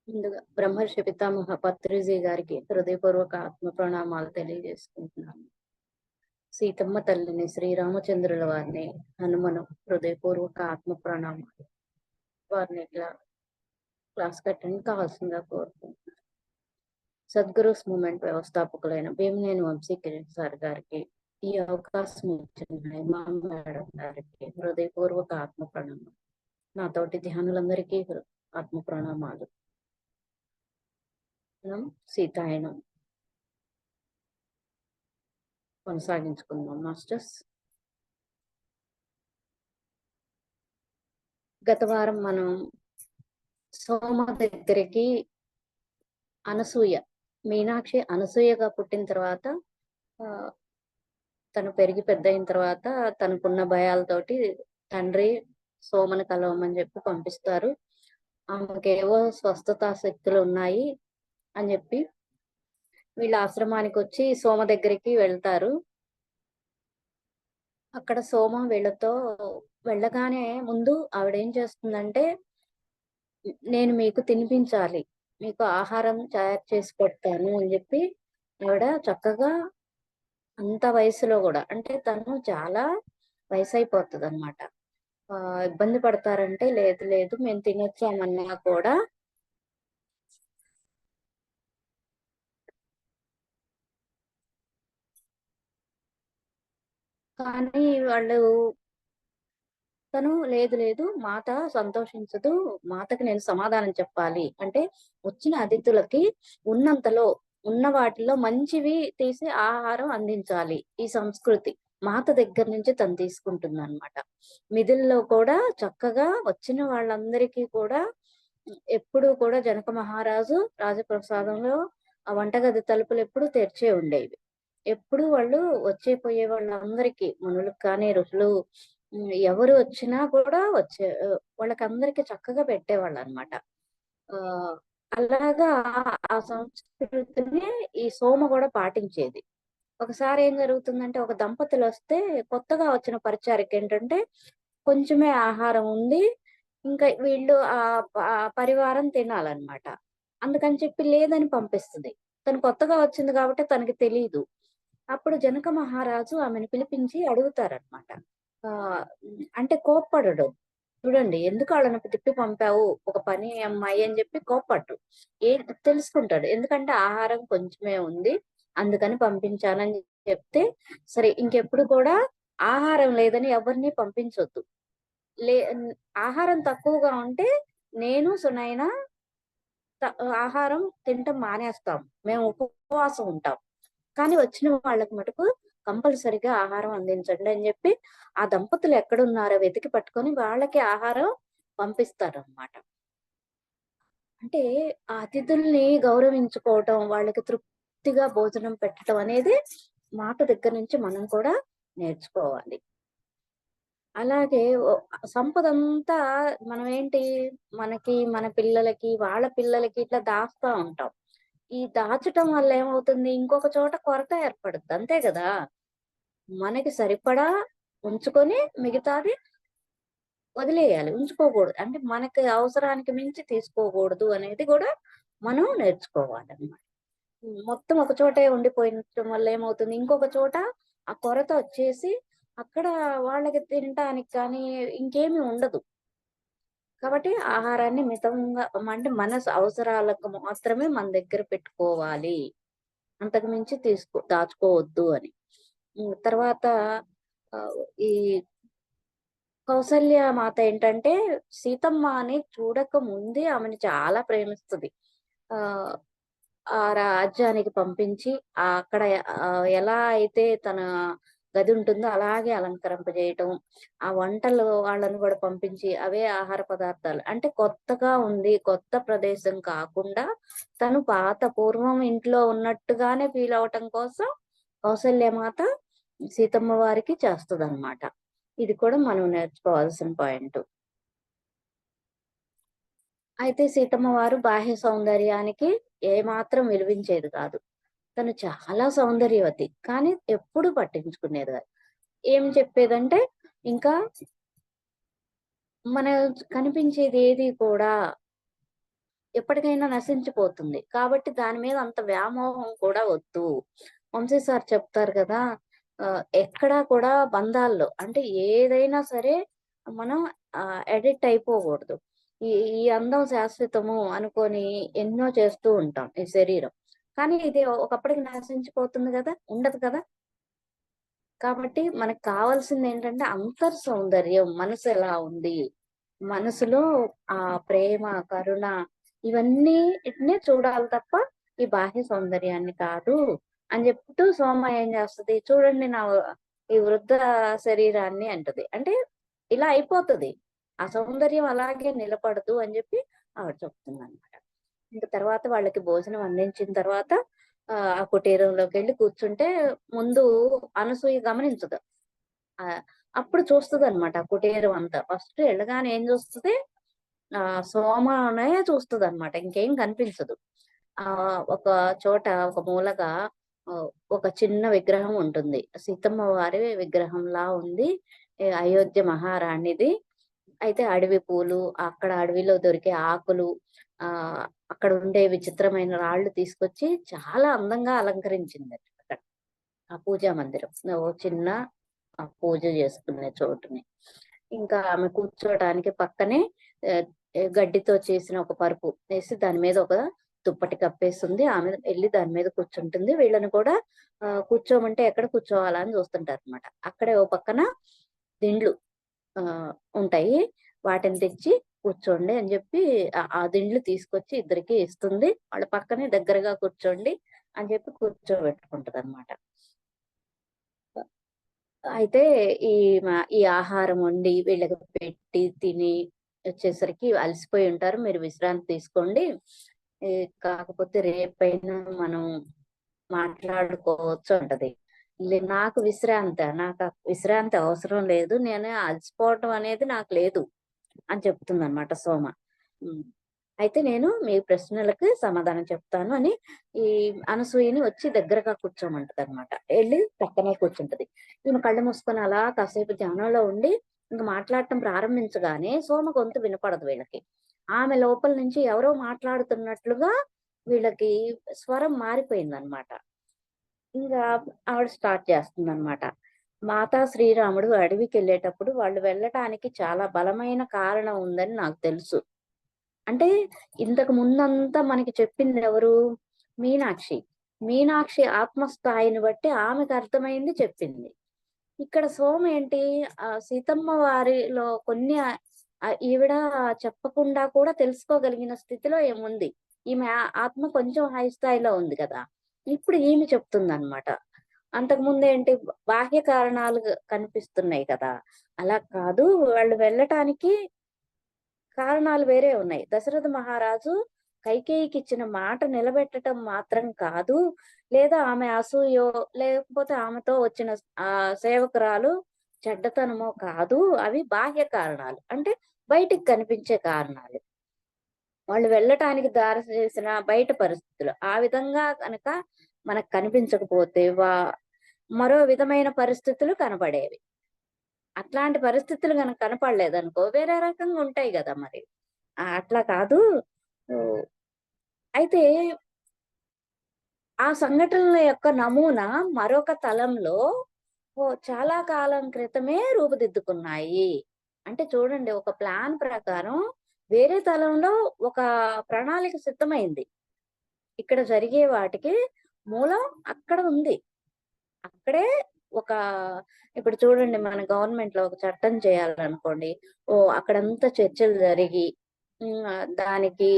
ముందుగా బ్రహ్మర్షి పితామహ పత్రిజీ గారికి హృదయపూర్వక ఆత్మ ప్రణామాలు తెలియజేసుకుంటున్నాను. సీతమ్మ తల్లిని, శ్రీరామచంద్రుల వారిని, హనుమను హృదయపూర్వక ఆత్మ ప్రణామాలు. వారిని ఇట్లా క్లాస్ కట్టడానికి కావాల్సిందిగా కోరుకుంటున్నాను. సద్గురుస్ మూమెంట్ వ్యవస్థాపకులైన భీమనేని వంశీకిరణ్ సార్ గారికి, ఈ అవకాశం ఇచ్చిన హేమా మేడం గారికి హృదయపూర్వక ఆత్మ ప్రణామాలు. నాతోటి ధ్యానులందరికీ ఆత్మ ప్రణామాలు. మనం సీతాయనం కొనసాగించుకుందాం మాస్టర్స్. గత వారం మనం సోమ దగ్గరికి అనసూయ, మీనాక్షి అనసూయగా పుట్టిన తర్వాత తను పెరిగి పెద్ద అయిన తర్వాత తనకున్న భయాలతోటి తండ్రి సోమను కలవమని చెప్పి పంపిస్తారు. ఆమెకేవో స్వస్థతా శక్తులు ఉన్నాయి అని చెప్పి వీళ్ళ ఆశ్రమానికి వచ్చి సోమ దగ్గరికి వెళ్తారు. అక్కడ సోమ వీళ్ళతో వెళ్ళగానే ముందు ఆవిడేం చేస్తుందంటే, నేను మీకు తినిపించాలి, మీకు ఆహారం తయారు చేసి పెడతాను అని చెప్పి ఆవిడ చక్కగా అంత వయసులో కూడా, అంటే తను చాలా వయసు అయిపోతుంది అనమాట. ఇబ్బంది పడతారంటే లేదు లేదు మేము తినొచ్చామన్నా కూడా కానీ వాళ్ళు తను లేదు లేదు మాత సంతోషించదు, మాతకి నేను సమాధానం చెప్పాలి అంటే వచ్చిన అతిథులకి ఉన్నంతలో ఉన్న వాటిలో మంచివి తీసి ఆహారం అందించాలి. ఈ సంస్కృతి మాత దగ్గర నుంచి తను తీసుకుంటుంది అనమాట. మిథుల్లో కూడా చక్కగా వచ్చిన వాళ్ళందరికీ కూడా ఎప్పుడు కూడా జనక మహారాజు రాజప్రసాదంలో ఆ వంటగది తలుపులు ఎప్పుడు తెరిచే ఉండేవి. ఎప్పుడు వాళ్ళు వచ్చే పోయే వాళ్ళందరికీ, మునులకు కానీ ఋషులు ఎవరు వచ్చినా కూడా వాళ్ళకందరికి చక్కగా పెట్టేవాళ్ళు అనమాట. అలాగా ఆ సంస్కృతిని ఈ సోమ కూడా పాటించేది. ఒకసారి ఏం జరుగుతుందంటే, ఒక దంపతులు వస్తే కొత్తగా వచ్చిన పరిచారికి ఏంటంటే కొంచెమే ఆహారం ఉంది, ఇంకా వీళ్ళు ఆ పరివారం తినాలన్నమాట. అందుకని చెప్పి లేదని పంపిస్తుంది. తను కొత్తగా వచ్చింది కాబట్టి తనకి తెలియదు. అప్పుడు జనక మహారాజు ఆమెను పిలిపించి అడుగుతారనమాట. అంటే కోప్పడడు. చూడండి, ఎందుకు వాళ్ళని తిప్పి పంపావు, ఒక పని అమ్మాయి అని చెప్పి కోప్పట్టు. తెలుసుకుంటాడు, ఎందుకంటే ఆహారం కొంచెమే ఉంది అందుకని పంపించానని చెప్తే, సరే ఇంకెప్పుడు కూడా ఆహారం లేదని ఎవరిని పంపించొద్దు. లే ఆహారం తక్కువగా ఉంటే నేను సునైనా ఆహారం తినటం మానేస్తాం, మేము ఉపవాసం ఉంటాం, కానీ వచ్చిన వాళ్ళకి మటుకు కంపల్సరిగా ఆహారం అందించండి అని చెప్పి ఆ దంపతులు ఎక్కడున్నారో వెతికి పట్టుకొని వాళ్ళకి ఆహారం పంపిస్తారన్నమాట. అంటే ఆ అతిథుల్ని గౌరవించుకోవటం, వాళ్ళకి తృప్తిగా భోజనం పెట్టడం అనేది మాట దగ్గర నుంచి మనం కూడా నేర్చుకోవాలి. అలాగే సంపదంతా మనం ఏంటి, మనకి మన పిల్లలకి వాళ్ళ పిల్లలకి ఇట్లా దాస్తా ఉంటాం. ఈ దాచటం వల్ల ఏమవుతుంది, ఇంకొక చోట కొరత ఏర్పడుద్ది, అంతే కదా. మనకి సరిపడా ఉంచుకొని మిగతాది వదిలేయాలి, ఉంచుకోకూడదు. అంటే మనకి అవసరానికి మించి తీసుకోకూడదు అనేది కూడా మనం నేర్చుకోవాలన్నమాట. మొత్తం ఒక చోటే ఉండిపోయడం వల్ల ఏమవుతుంది, ఇంకొక చోట ఆ కొరత వచ్చేసి అక్కడ వాళ్ళకి తినటానికి కానీ ఇంకేమీ ఉండదు. కాబట్టి ఆహారాన్ని మితంగా, అంటే మన అవసరాలకు మాత్రమే మన దగ్గర పెట్టుకోవాలి, అంతకు మించి దాచుకోవద్దు అని. తర్వాత ఈ కౌసల్య మాత ఏంటంటే సీతమ్మ అని చూడక ముందే ఆమెను చాలా ప్రేమిస్తుంది. ఆ రాజ్యానికి పంపించి అక్కడ ఎలా అయితే తన గది ఉంటుందో అలాగే అలంకరింపజేయటం, ఆ వంటలు వాళ్ళని కూడా పంపించి అవే ఆహార పదార్థాలు, అంటే కొత్తగా ఉంది, కొత్త ప్రదేశం కాకుండా తను పాత పూర్వం ఇంట్లో ఉన్నట్టుగానే ఫీల్ అవటం కోసం కౌసల్యమాత సీతమ్మ వారికి చేస్తుంది అనమాట. ఇది కూడా మనం నేర్చుకోవాల్సిన పాయింట్. అయితే సీతమ్మ వారు బాహ్య సౌందర్యానికి ఏమాత్రం విలువించేది కాదు. తను చాలా సౌందర్యవతి, కానీ ఎప్పుడు పట్టించుకునేది కాదు. ఏం చెప్పేదంటే, ఇంకా మన కనిపించేది ఏది కూడా ఎప్పటికైనా నశించిపోతుంది. కాబట్టి దాని మీద అంత వ్యామోహం కూడా వద్దు. వంశీ సార్ చెప్తారు కదా! ఎక్కడా కూడా బంధాల్లో అంటే ఏదైనా సరే మనం అడిక్ట్ అయిపోకూడదు. ఈ ఈ అందం శాశ్వతము అనుకోని ఎన్నో చేస్తూ ఉంటాం ఈ శరీరం. కానీ ఇది ఒకప్పటికి నశించిపోతుంది గదా! ఉండదు కదా! కాబట్టి మనకు కావాల్సిందేంటంటే అంతర్ సౌందర్యం. మనసు ఎలా ఉంది? మనసులో ప్రేమ, కరుణ ఇవన్నీటిని చూడాలి తప్ప, ఈ బాహ్య సౌందర్యాన్ని కాదు అని చెప్తూ సోమ ఏం చేస్తది, చూడండి ఈ వృద్ధ శరీరాన్ని అంటది. అంటే ఇలా అయిపోతది. ఆ సౌందర్యం అలాగే నిలబడదు అని చెప్పి ఆవిడ చెప్తుందనమాట. ఇంక తర్వాత వాళ్ళకి భోజనం అందించిన తర్వాత ఆ కుటీరంలోకెళ్ళి కూర్చుంటే ముందు అనసూయ గమనించదు. ఆహ్, అప్పుడు చూస్తదనమాట ఆ కుటీరం అంతా. ఫస్ట్ ఎళ్ళగానే ఏం చూస్తది, సోమనే చూస్తదనమాట. ఇంకేం కనిపించదు. ఒక చోట ఒక మూలగా ఒక చిన్న విగ్రహం ఉంటుంది. సీతమ్మ వారి విగ్రహంలా ఉంది. అయోధ్య మహారాణిది. అయితే అడవి పూలు, అక్కడ అడవిలో దొరికే ఆకులు, అక్కడ ఉండే విచిత్రమైన రాళ్ళు తీసుకొచ్చి చాలా అందంగా అలంకరించిందట అక్కడ. ఆ పూజా మందిరం. ఓ చిన్న పూజ చేసుకునే చోటుని. ఇంకా ఆమె కూర్చోవడానికి పక్కనే ఆహ్, గడ్డితో చేసిన ఒక పరుపు వేసి దాని మీద ఒక దుప్పటి కప్పేసుంది. ఆమె ఎళ్లి దాని మీద కూర్చుంటుంది. వీళ్ళని కూడా కూర్చోమంటే ఎక్కడ కూర్చోవాలా అని చూస్తుంటారనమాట. అక్కడే ఓ పక్కన దిండ్లు ఆహ్, ఉంటాయి. వాటిని తెచ్చి కూర్చోండి అని జెప్పి ఆ దిండ్లు తీసుకొచ్చి ఇద్దరికీ ఇస్తుంది. వాళ్ళ పక్కనే దగ్గరగా కూర్చోండి అని చెప్పి కూర్చోబెట్టుకుంటదనమాట. అయితే ఈ ఈ ఆహారం వండి వీళ్ళకి పెట్టి, తిని వచ్చేసరికి అలసిపోయి ఉంటారు. మీరు విశ్రాంతి తీసుకోండి. ఈ కాకపోతే రేపైనా మనం మాట్లాడుకోవచ్చు అంటది. నాకు విశ్రాంతా? నాకు ఆ విశ్రాంతి అవసరం లేదు. నేను అలసిపోవటం అనేది నాకు లేదు అని చెప్తుందనమాట సోమ. హ్మ్. అయితే నేను మీ ప్రశ్నలకి సమాధానం చెప్తాను అని ఈ అనసూయని వచ్చి దగ్గరగా కూర్చోమంటదనమాట. ఎళ్లి పక్కనే కూర్చుంటది. ఈమె కళ్ళు మూసుకొని అలా కాసేపు ధ్యానంలో ఉండి ఇంక మాట్లాడటం ప్రారంభించగానే సోమ గొంతు వినపడదు వీళ్ళకి. ఆమె లోపల నుంచి ఎవరో మాట్లాడుతున్నట్లుగా వీళ్ళకి స్వరం మారిపోయిందనమాట. ఇంగా ఆవిడ స్టార్ట్ చేస్తుందనమాట. మాతా శ్రీరాముడు అడవికెళ్ళేటప్పుడు వాళ్ళు వెళ్ళటానికి చాలా బలమైన కారణం ఉందని నాకు తెలుసు. అంటే ఇంతకు ముందంతా మనకి చెప్పిందెవరు? మీనాక్షి. మీనాక్షి ఆత్మస్థాయిని బట్టి ఆమెకర్థమైంది చెప్పింది. ఇక్కడ సోమేంటి సీతమ్మ వారిలో కొన్ని ఈవిడ చెప్పకుండా కూడా తెలుసుకోగలిగిన స్థితిలో ఈముంది. ఈమె ఆత్మ కొంచెం హై స్థాయిలో ఉంది కదా! ఇప్పుడు ఈమె చెప్తుందనమాట. అంతకుముందేంటి బాహ్య కారణాలు కనిపిస్తున్నాయి కదా! అలా కాదు వాళ్ళు వెళ్ళటానికి కారణాలు వేరే ఉన్నాయి. దశరథ మహారాజు కైకేయికిచ్చిన మాట నిలబెట్టటం మాత్రం కాదు, లేదా ఆమె అసూయో, లేకపోతే ఆమెతో వచ్చిన సేవకురాలు చెడ్డతనమో కాదు. అవి బాహ్య కారణాలు. అంటే బయటికి కనిపించే కారణాలు. వాళ్ళు వెళ్ళటానికి దారి చేసిన బయట పరిస్థితులు. ఆ విధంగా గనక మనకు కనిపించకపోతే మరో విధమైన పరిస్థితులు కనబడేవి. అట్లాంటి పరిస్థితులు గనక కనపడలేదనుకో వేరే రకంగా ఉంటాయి గదా మరి. అట్లా కాదు. ఓహ్! అయితే ఆ సంఘటనల యొక్క నమూనా మరొక తలంలో చాలా కాలం క్రితమే రూపుదిద్దుకున్నాయి. అంటే చూడండి ఒక ప్లాన్ ప్రకారం వేరే తలంలో ఒక ప్రణాళిక సిద్ధమైంది. ఇక్కడ జరిగే వాటికి మూలం అక్కడ ఉంది. అక్కడే ఒక ఇప్పుడు చూడండి మన గవర్నమెంట్‌లో ఒక చట్టం చేయాలనుకోండి. అక్కడంతా చర్చలు జరిగి దానికి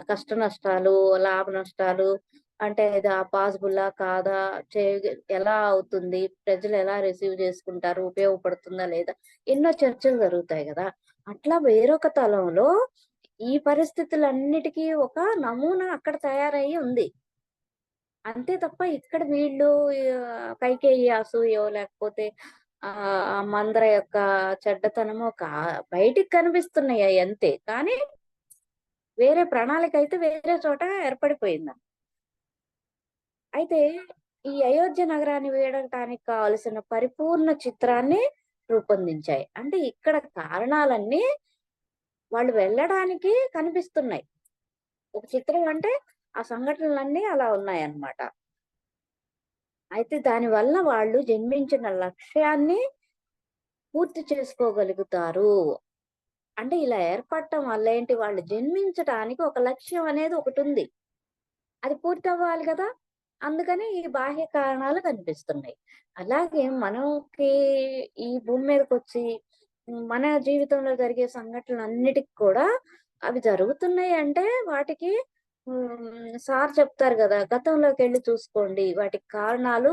కష్ట నష్టాలు, లాభ నష్టాలు అంటే ఇది పాజిబులా? కాదా? ఎలా అవుతుంది? ప్రజలు ఎలా రిసీవ్ చేసుకుంటారు? ఉపయోగపడుతుందా? లేదా? ఎన్నో చర్చలు జరుగుతాయి గదా! అట్లా వేరొక తలంలో ఈ పరిస్థితులన్నిటికీ ఒక నమూనా అక్కడ తయారయ్యి ఉంది. అంతే తప్ప ఇక్కడ వీళ్ళు కైకేయి అసూయో లేకపోతే మందర యొక్క చెడ్డతనమో బయటికి కనిపిస్తున్నాయి అయి అంతే. కానీ వేరే ప్రణాళిక అయితే వేరే చోట ఏర్పడిపోయింది. అయితే ఈ అయోధ్య నగరాన్ని వీడటానికి కావలసిన పరిపూర్ణ చిత్రాన్ని రూపొందించాయి. అంటే ఇక్కడ కారణాలన్నీ వాళ్ళు వెళ్ళడానికి కనిపిస్తున్నాయి. ఒక చిత్రం అంటే ఆ సంఘటనలన్నీ అలా ఉన్నాయన్నమాట. అయితే దానివల్ల వాళ్ళు జన్మించిన లక్ష్యాన్ని పూర్తి చేసుకోగలుగుతారు. అంటే ఇలా ఏర్పడటం వల్ల ఏంటి వాళ్ళు జన్మించటానికి ఒక లక్ష్యం అనేది ఒకటుంది. అది పూర్తవ్వాలి గదా! అందుకని ఈ బాహ్య కారణాలు కనిపిస్తున్నాయి. అలాగే మనకి ఈ భూమి మీదకొచ్చి మన జీవితంలో జరిగే సంఘటనలన్నిటికి కూడా అవి జరుగుతున్నాయి అంటే వాటికి సార్ చెప్తారు గదా! గతంలోకెళ్ళి చూసుకోండి. వాటికి కారణాలు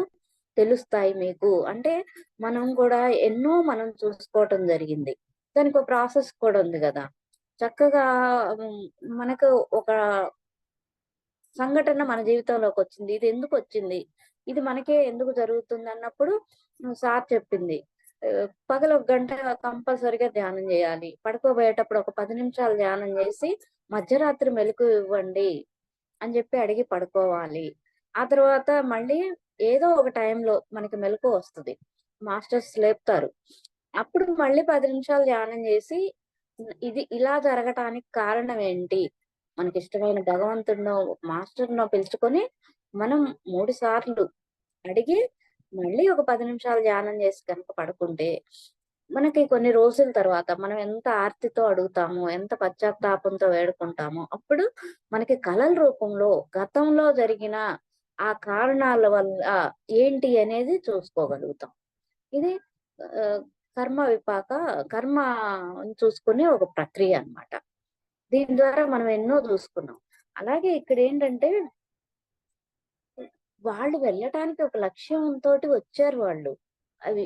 తెలుస్తాయి మీకు. అంటే మనం గూడా ఎన్నో మనం చూసుకోవటం జరిగింది. దానికో ప్రాసెస్ కూడా ఉంది గదా! చక్కగా హ్మ్, మనకు ఒక సంఘటన మన జీవితంలోకొచ్చింది. ఇదెందుకొచ్చింది? ఇది మనకే ఎందుకు జరుగుతుందన్నప్పుడు సార్ చెప్పింది. పగలు ఒక గంట కంపల్సరీగా ధ్యానం జేయాలి. పడుకోబోయేటప్పుడు ఒక 10 నిమిషాలు ధ్యానం జేసి, మధ్యరాత్రి మెలుకువ ఇవ్వండి అని జెప్పి అడిగి పడుకోవాలి. ఆ తర్వాత మళ్ళీ ఏదో ఒక టైంలో మనకి మెలుకువొస్తది. మాస్టర్స్ లేపుతారు. అప్పుడు మళ్ళీ 10 నిమిషాలు ధ్యానం జేసి, ఇది ఇలా జరగటానికి కారణం ఏంటి? మనకిష్టమైన భగవంతుడినో, మాస్టర్‌నో పిలుచుకొని మనం 3 సార్లు అడిగి, మళ్ళీ ఒక 10 నిమిషాలు ధ్యానం చేసి గనుక పడుకుంటే, మనకి కొన్ని రోజుల తర్వాత మనం ఎంత ఆర్తితో అడుగుతామో, ఎంత పశ్చాత్తాపంతో వేడుకుంటామో, అప్పుడు మనకి కలల రూపంలో గతంలో జరిగిన ఆ కారణాల వల్ల ఏంటి అనేది చూసుకోగలుగుతాం. ఇది ఆహ్, కర్మ విపాక కర్మ చూసుకునే ఒక ప్రక్రియ అన్నమాట. దీని ద్వారా మనం ఎన్నో చూసుకున్నాం. అలాగే ఇక్కడేంటంటే వాళ్ళు వెళ్ళటానికి ఒక లక్ష్యంతోటి వచ్చారు వాళ్ళు.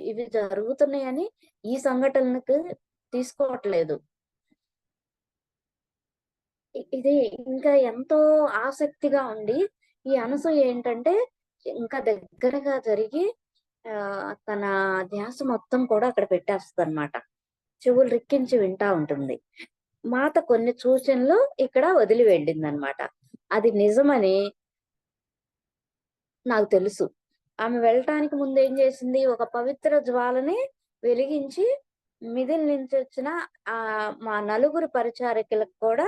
ఇవి జరుగుతున్నాయని ఈ సంఘటనలకు తీసుకోవట్లేదు. ఇది ఇంకా ఎంతో ఆసక్తిగా ఉండి, ఈ అనసూయ ఏంటంటే ఇంకా దగ్గరగా జరిగి తన ధ్యాస మొత్తం కూడా అక్కడ పెట్టేస్తదనమాట. చెవులు రిక్కించి వింటా ఉంటుంది. మాత కొన్ని సూచనలు ఇక్కడ వదిలి వెళ్ళిందనమాట. అది నిజమని నాకు తెలుసు. ఆమె వెళ్ళటానికి ముందేం జేసింది, ఒక పవిత్ర జ్వాలని వెలిగించి, మిదిల నుంచొచ్చిన మా నలుగురు పరిచారకులకు కూడా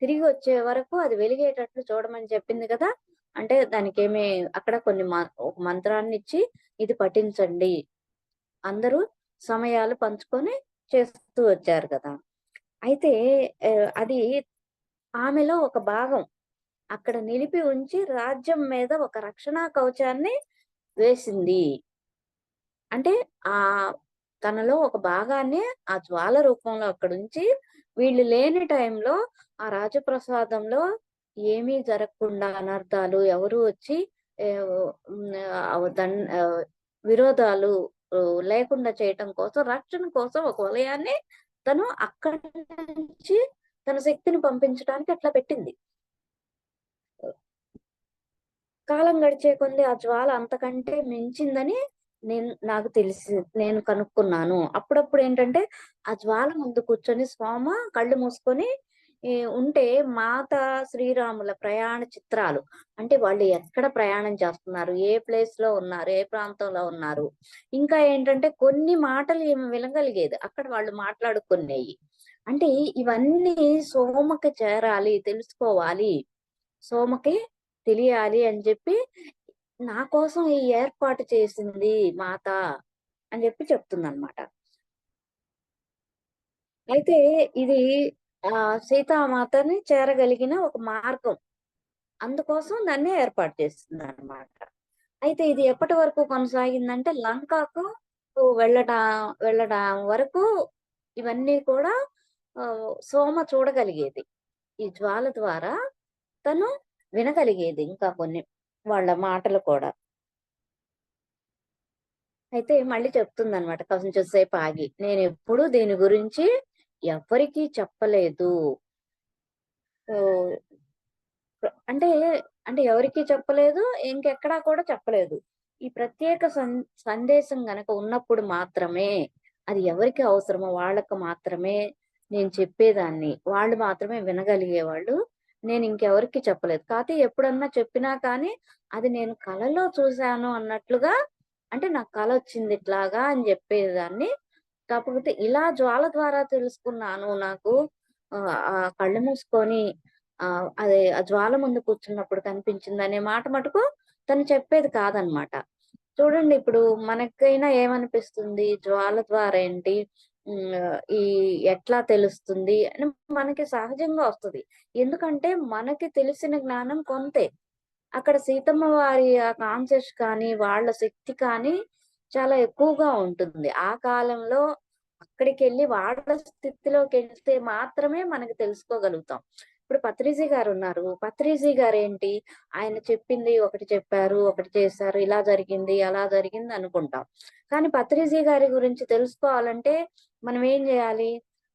తిరిగొచ్చే వరకు అది వెలిగేటట్లు చూడమని చెప్పింది గదా! అంటే దానికేమి అక్కడ కొన్ని ఒక మంత్రాన్నిచ్చి, ఇది పఠించండి. అందరూ సమయాలు పంచుకొని చేస్తూ వచ్చారు గదా! అయితే అది ఆమెలో ఒక భాగం. అక్కడ నిలిపి ఉంచి రాజ్యం మీద ఒక రక్షణా కవచాన్ని వేసింది. అంటే తనలో ఒక భాగాన్ని ఆ జ్వాల రూపంలో అక్కడుంచి, వీళ్ళు లేని టైంలో ఆ రాజప్రసాదంలో ఏమీ జరగకుండా అనర్థాలు ఎవరు వచ్చి హ్మ్. విరోధాలు లేకుండా చేయటం కోసం, రక్షణ కోసం ఒక వలయాన్ని తను అక్కడి నుంచి తన శక్తిని పంపించడానికి అట్లా పెట్టింది. కాలం గడిచే కొద్దీ ఆ జ్వాల అంతకంటే మించిందని నాకు నేను కనుక్కున్నాను. అప్పుడప్పుడేంటంటే, ఆ జ్వాల ముందు కూర్చొని కళ్ళు మూసుకొని ఉంటే మాత శ్రీరాముల ప్రయాణ చిత్రాలు. అంటే వాళ్ళు ఎక్కడ ప్రయాణం చేస్తున్నారు? ఏ ప్లేస్‌లో ఉన్నారు? ఏ ప్రాంతంలో ఉన్నారు? ఇంకా ఏంటంటే కొన్ని మాటలు ఈమె వినగలిగేది. అక్కడ వాళ్ళు మాట్లాడుకునేయి. అంటే ఇవన్నీ సోమకి చేరాలి, తెలుసుకోవాలి. సోమకి తెలియాలి అని జెప్పి, నా కోసం ఈ ఏర్పాటు చేసింది మాత అని జెప్పి చెప్తుందనమాట. అయితే ఇది సీతామాతని చేరగలిగిన ఒక మార్గం. అందుకోసం దాన్ని ఏర్పాటు చేసిందనమాట. అయితే ఇది ఎప్పటి వరకు కొనసాగిందంటే లంకకు వెళ్ళటం వెళ్ళడం వరకు ఇవన్నీ కూడా సోమ చూడగలిగేది. ఈ జ్వాల ద్వారా తను వినగలిగేది ఇంకా కొన్ని వాళ్ళ మాటలు కూడా. అయితే మళ్ళీ చెప్తుందనమాట కొంచెం సేపు ఆగి. నేనెప్పుడు దీని గురించి ఎవ్వరికీ చెప్పలేదు. ఓహ్! అంటే, అంటే ఎవరికీ చెప్పలేదు. ఇంకెక్కడా కూడా చెప్పలేదు. ఈ ప్రత్యేక సందేశం గనక ఉన్నప్పుడు మాత్రమే, అది ఎవరికి అవసరమో వాళ్ళకి మాత్రమే నేను చెప్పేదాన్ని. వాళ్ళు మాత్రమే వినగలిగేవాళ్ళు. నేనింకెవరికీ చెప్పలేదు. కాతే ఎప్పుడన్నా చెప్పినా కానీ, అది నేను కలలో చూశాను అన్నట్లుగా అంటే నాకు కలొచ్చింది ఇట్లాగా అని జెప్పేదాన్ని. కాకపోతే ఇలా జ్వాల ద్వారా తెలుసుకున్నాను నాకు కళ్ళు మూసుకొని అదే ఆ జ్వాల ముందు కూర్చున్నప్పుడు కనిపించిందనే మాట మటుకు తను చెప్పేది కాదనమాట. చూడండి ఇప్పుడు మనకైనా ఏమనిపిస్తుంది? జ్వాల ద్వారా ఏంటి ఈ ఎట్లా తెలుస్తుంది అని మనకి సహజంగా వస్తది. ఎందుకంటే మనకి తెలిసిన జ్ఞానం కొంతే. అక్కడ సీతమ్మ వారి ఆ కాన్షియస్ కానీ, వాళ్ళ శక్తి కానీ చాలా ఎక్కువగా ఉంటుంది. ఆ కాలంలో అక్కడికెళ్ళి వాళ్ళ స్థితిలోకెళ్తే మాత్రమే మనకు తెలుసుకోగలుగుతాం. ఇప్పుడు పత్రిజీ గారున్నారు. పత్రిజీ గారేంటి ఆయన చెప్పింది ఒకటి చెప్పారు, ఒకటి చేశారు, ఇలా జరిగింది, అలా జరిగింది అనుకుంటాం. కానీ పత్రిజీ గారి గురించి తెలుసుకోవాలంటే మనం ఏం జేయాలి?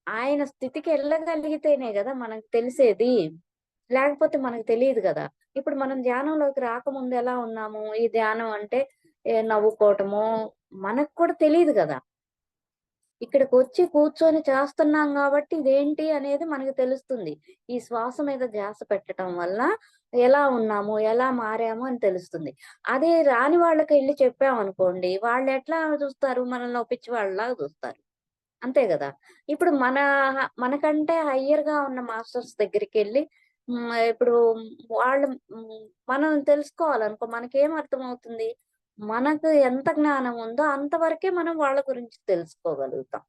ఆయన స్థితికెళ్ళగలిగితేనే గదా మనకు తెలిసేది. లేకపోతే మనకు తెలీదు గదా! ఇప్పుడు మనం ధ్యానంలోకి రాకముందు ఎలా ఉన్నాము? ఈ ధ్యానం అంటే నవ్వుకోవటమో మనకు కూడా తెలీదు గదా! ఇక్కడికొచ్చి కూర్చొని చేస్తున్నాం గాబట్టి ఇదేంటి అనేది మనకు తెలుస్తుంది. ఈ శ్వాస మీద ధ్యాస పెట్టటం వల్ల ఎలా ఉన్నాము? ఎలా మారాము? అని తెలుస్తుంది. అదే రాని వాళ్ళకెళ్లి చెప్పామనుకోండి, వాళ్ళెట్లా చూస్తారు? మనల్ని ఓ పిచ్చివాళ్ళలాగా చూస్తారు. అంతే గదా! ఇప్పుడు మనకంటే హయ్యర్‌గా ఉన్న మాస్టర్స్ దగ్గరికెళ్లి ఇప్పుడు వాళ్ళు మనం తెలుసుకోవాలనుకో మనకేం అర్థమవుతుంది? మనకు ఎంత జ్ఞానం ఉందో అంతవరకే మనం వాళ్ళ గురించి తెలుసుకోగలుగుతాం.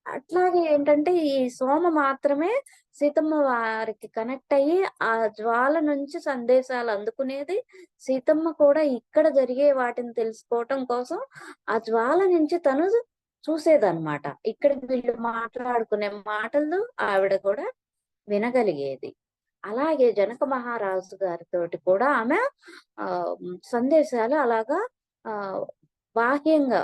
అట్లాగే ఏంటంటే ఈ సోమ మాత్రమే సీతమ్మ వారికి కనెక్ట్ అయ్యి, ఆ జ్వాల నుంచి సందేశాలు అందుకునేది. సీతమ్మ కూడా ఇక్కడ జరిగే వాటిని తెలుసుకోవటం కోసం ఆ జ్వాల నుంచి తను చూసేదనమాట. ఇక్కడ వీళ్ళు మాట్లాడుకునే మాటలు ఆవిడ కూడా వినగలిగేది. అలాగే జనక మహారాజు గారితోటి కూడా ఆమె సందేశాలు అలాగా ఆహ్, బాహ్యంగా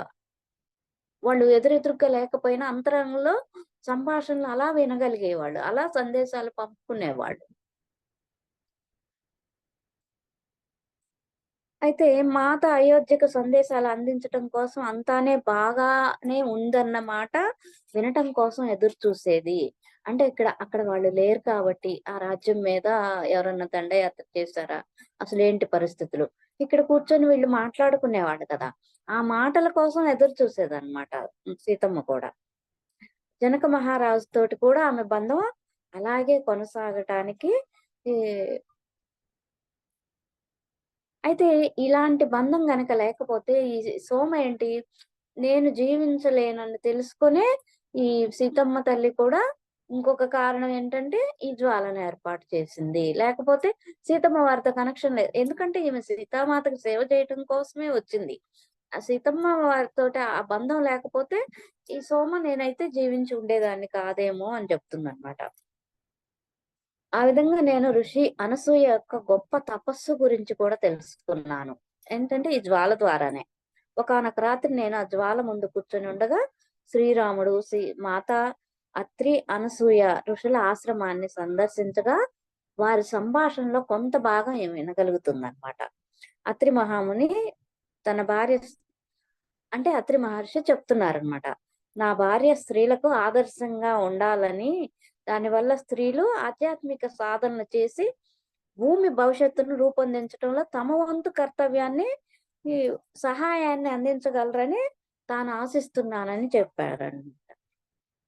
వాళ్ళు ఎదురెదురుగ్గా లేకపోయినా అంతరంగంలో సంభాషణలు అలా వినగలిగేవాళ్ళు. అలా సందేశాలు పంపుకునేవాళ్ళు. అయితే మాత అయోధ్యకు సందేశాలు అందించటం కోసం అంతానే బాగానే ఉందన్నమాట వినటం కోసం ఎదురు చూసేది. అంటే అక్కడ వాళ్ళు లేరు కాబట్టి, ఆ రాజ్యం మీద ఎవరన్నా దండయాత్ర చేశారా? అసలేంటి పరిస్థితులు? ఇక్కడ కూర్చొని వీళ్ళు మాట్లాడుకునేవాళ్ళు కదా! ఆ మాటల కోసం ఎదురు చూసేదన్నమాట సీతమ్మ కూడా. జనక మహారాజుతోటి కూడా ఆమె బంధం అలాగే కొనసాగటానికి ఈ అయితే ఇలాంటి బంధం గనక లేకపోతే ఈ సోమ ఏంటి, నేను జీవించలేనని తెలుసుకొనే ఈ సీతమ్మ తల్లి కూడా ఇంకొక కారణం ఏంటంటే, ఈ జ్వాలను ఏర్పాటు చేసింది. లేకపోతే సీతమ్మ వారితో కనెక్షన్ లేదు. ఎందుకంటే ఈమె సీతామాతకు సేవ చేయటం కోసమే వచ్చింది. ఆ సీతమ్మ వారితోటి ఆ బంధం లేకపోతే ఈ సోమ నేనైతే జీవించి ఉండేదాన్ని కాదేమో అని చెప్తుందనమాట. ఆ విధంగా నేను ఋషి అనసూయ యొక్క గొప్ప తపస్సు గురించి కూడా తెలుసుకున్నాను. ఏంటంటే ఈ జ్వాల ద్వారానే. ఒకానొక రాత్రి నేను ఆ జ్వాల ముందు కూర్చొని ఉండగా శ్రీరాముడు, మాత అత్రి, అనసూయ ఋషుల ఆశ్రమాన్ని సందర్శించగా వారి సంభాషణలో కొంత భాగం వినగలుగుతుందన్నమాట. అత్రి మహాముని తన భార్య అంటే అత్రి మహర్షి చెప్తున్నారనమాట. నా భార్య స్త్రీలకు ఆదర్శంగా ఉండాలని, దానివల్ల స్త్రీలు ఆధ్యాత్మిక సాధనలు చేసి భూమి భవిష్యత్తును రూపొందించటంలో తమ వంతు కర్తవ్యాన్ని, ఈ సహాయాన్ని అందించగలరని తాను ఆశిస్తున్నానని చెప్పారనమాట.